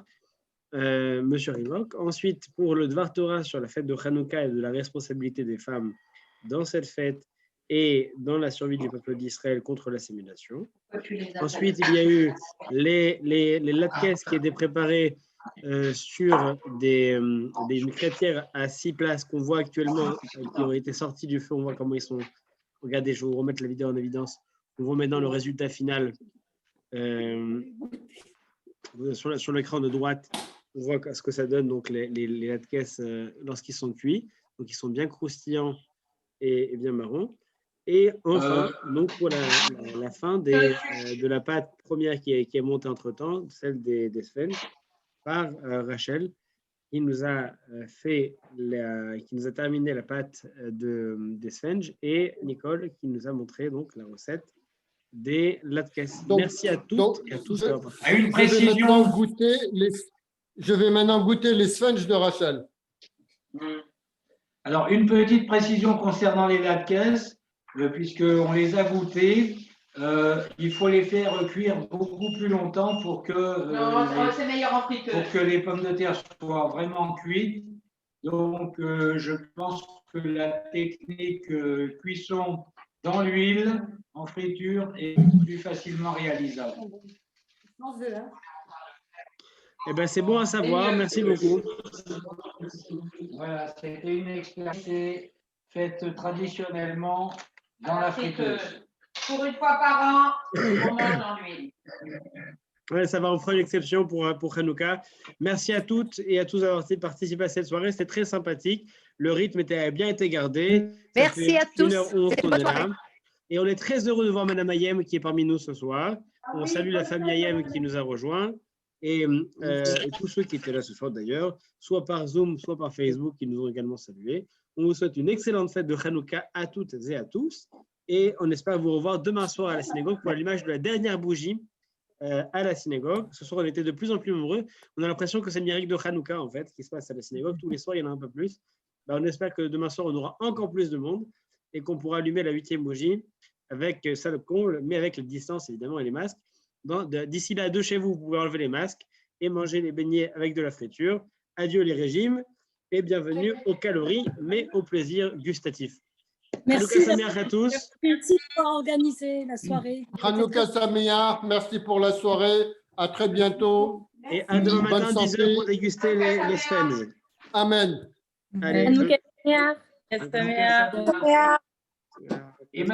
[SPEAKER 9] Monsieur Rimoc. Ensuite, pour le Dvar Torah sur la fête de Hanouka et de la responsabilité des femmes dans cette fête et dans la survie du peuple d'Israël contre l'assimilation. Ensuite, il y a eu les latkes qui étaient préparés sur une crêtière à 6 places qu'on voit actuellement, qui ont été sortis du feu. On voit comment ils sont. Regardez, je vais vous remettre la vidéo en évidence. On voit maintenant le résultat final sur l'écran de droite. On voit ce que ça donne, donc les latkes lorsqu'ils sont cuits. Donc, ils sont bien croustillants et bien marrons. Et enfin, donc pour la fin de la pâte première qui est montée entre-temps, celle des sphènes, par Rachel, qui nous a terminé la pâte des sphènes, et Nicole qui nous a montré donc la recette des latkes. Merci à toutes et à tous.
[SPEAKER 2] Je vais maintenant goûter les sphènes de Rachel.
[SPEAKER 12] Alors, une petite précision concernant les latkes, puisqu'on les a goûtés, il faut les faire cuire beaucoup plus longtemps pour que,
[SPEAKER 4] c'est meilleur en friteuse.
[SPEAKER 12] pour que les pommes de terre soient vraiment cuites. Donc, je pense que la technique cuisson dans l'huile, en friture et plus facilement réalisable.
[SPEAKER 9] Eh ben, c'est bon à savoir. Merci beaucoup.
[SPEAKER 12] Voilà, c'était une expérience faite traditionnellement dans la friteuse.
[SPEAKER 4] Pour une fois par an, on mange dans l'huile.
[SPEAKER 9] Ouais, ça va, on fera une exception pour Hanouka. Merci à toutes et à tous d'avoir participé à cette soirée. C'était très sympathique. Le rythme a bien été gardé.
[SPEAKER 6] Merci à tous.
[SPEAKER 9] 1h11 qu'on est là. Et on est très heureux de voir Madame Ayem qui est parmi nous ce soir. On salue la famille Ayem qui nous a rejoints et tous ceux qui étaient là ce soir d'ailleurs, soit par Zoom, soit par Facebook, qui nous ont également salués. On vous souhaite une excellente fête de Hanouka à toutes et à tous. Et on espère vous revoir demain soir à la synagogue pour l'allumage de la dernière bougie à la synagogue. Ce soir, on était de plus en plus nombreux. On a l'impression que c'est le miracle de Hanouka, en fait, qui se passe à la synagogue. Tous les soirs, il y en a un peu plus. Ben, on espère que demain soir, on aura encore plus de monde et qu'on pourra allumer la 8e bougie avec ça le comble, mais avec les distances, évidemment, et les masques. D'ici là, de chez vous, vous pouvez enlever les masques et manger les beignets avec de la friture. Adieu les régimes et bienvenue aux calories, mais au plaisir gustatif.
[SPEAKER 7] Merci.
[SPEAKER 9] Hanouka à tous.
[SPEAKER 7] Merci d'avoir organisé la soirée.
[SPEAKER 2] Hanouka Sameach, merci pour la soirée. À très bientôt.
[SPEAKER 9] Et à demain
[SPEAKER 2] Bonne
[SPEAKER 9] matin, 10
[SPEAKER 2] santé.
[SPEAKER 9] heures pour déguster les sphènes.
[SPEAKER 2] Amen.
[SPEAKER 9] Allez.
[SPEAKER 6] Hanouka Sameach.
[SPEAKER 3] Sameach.
[SPEAKER 12] Et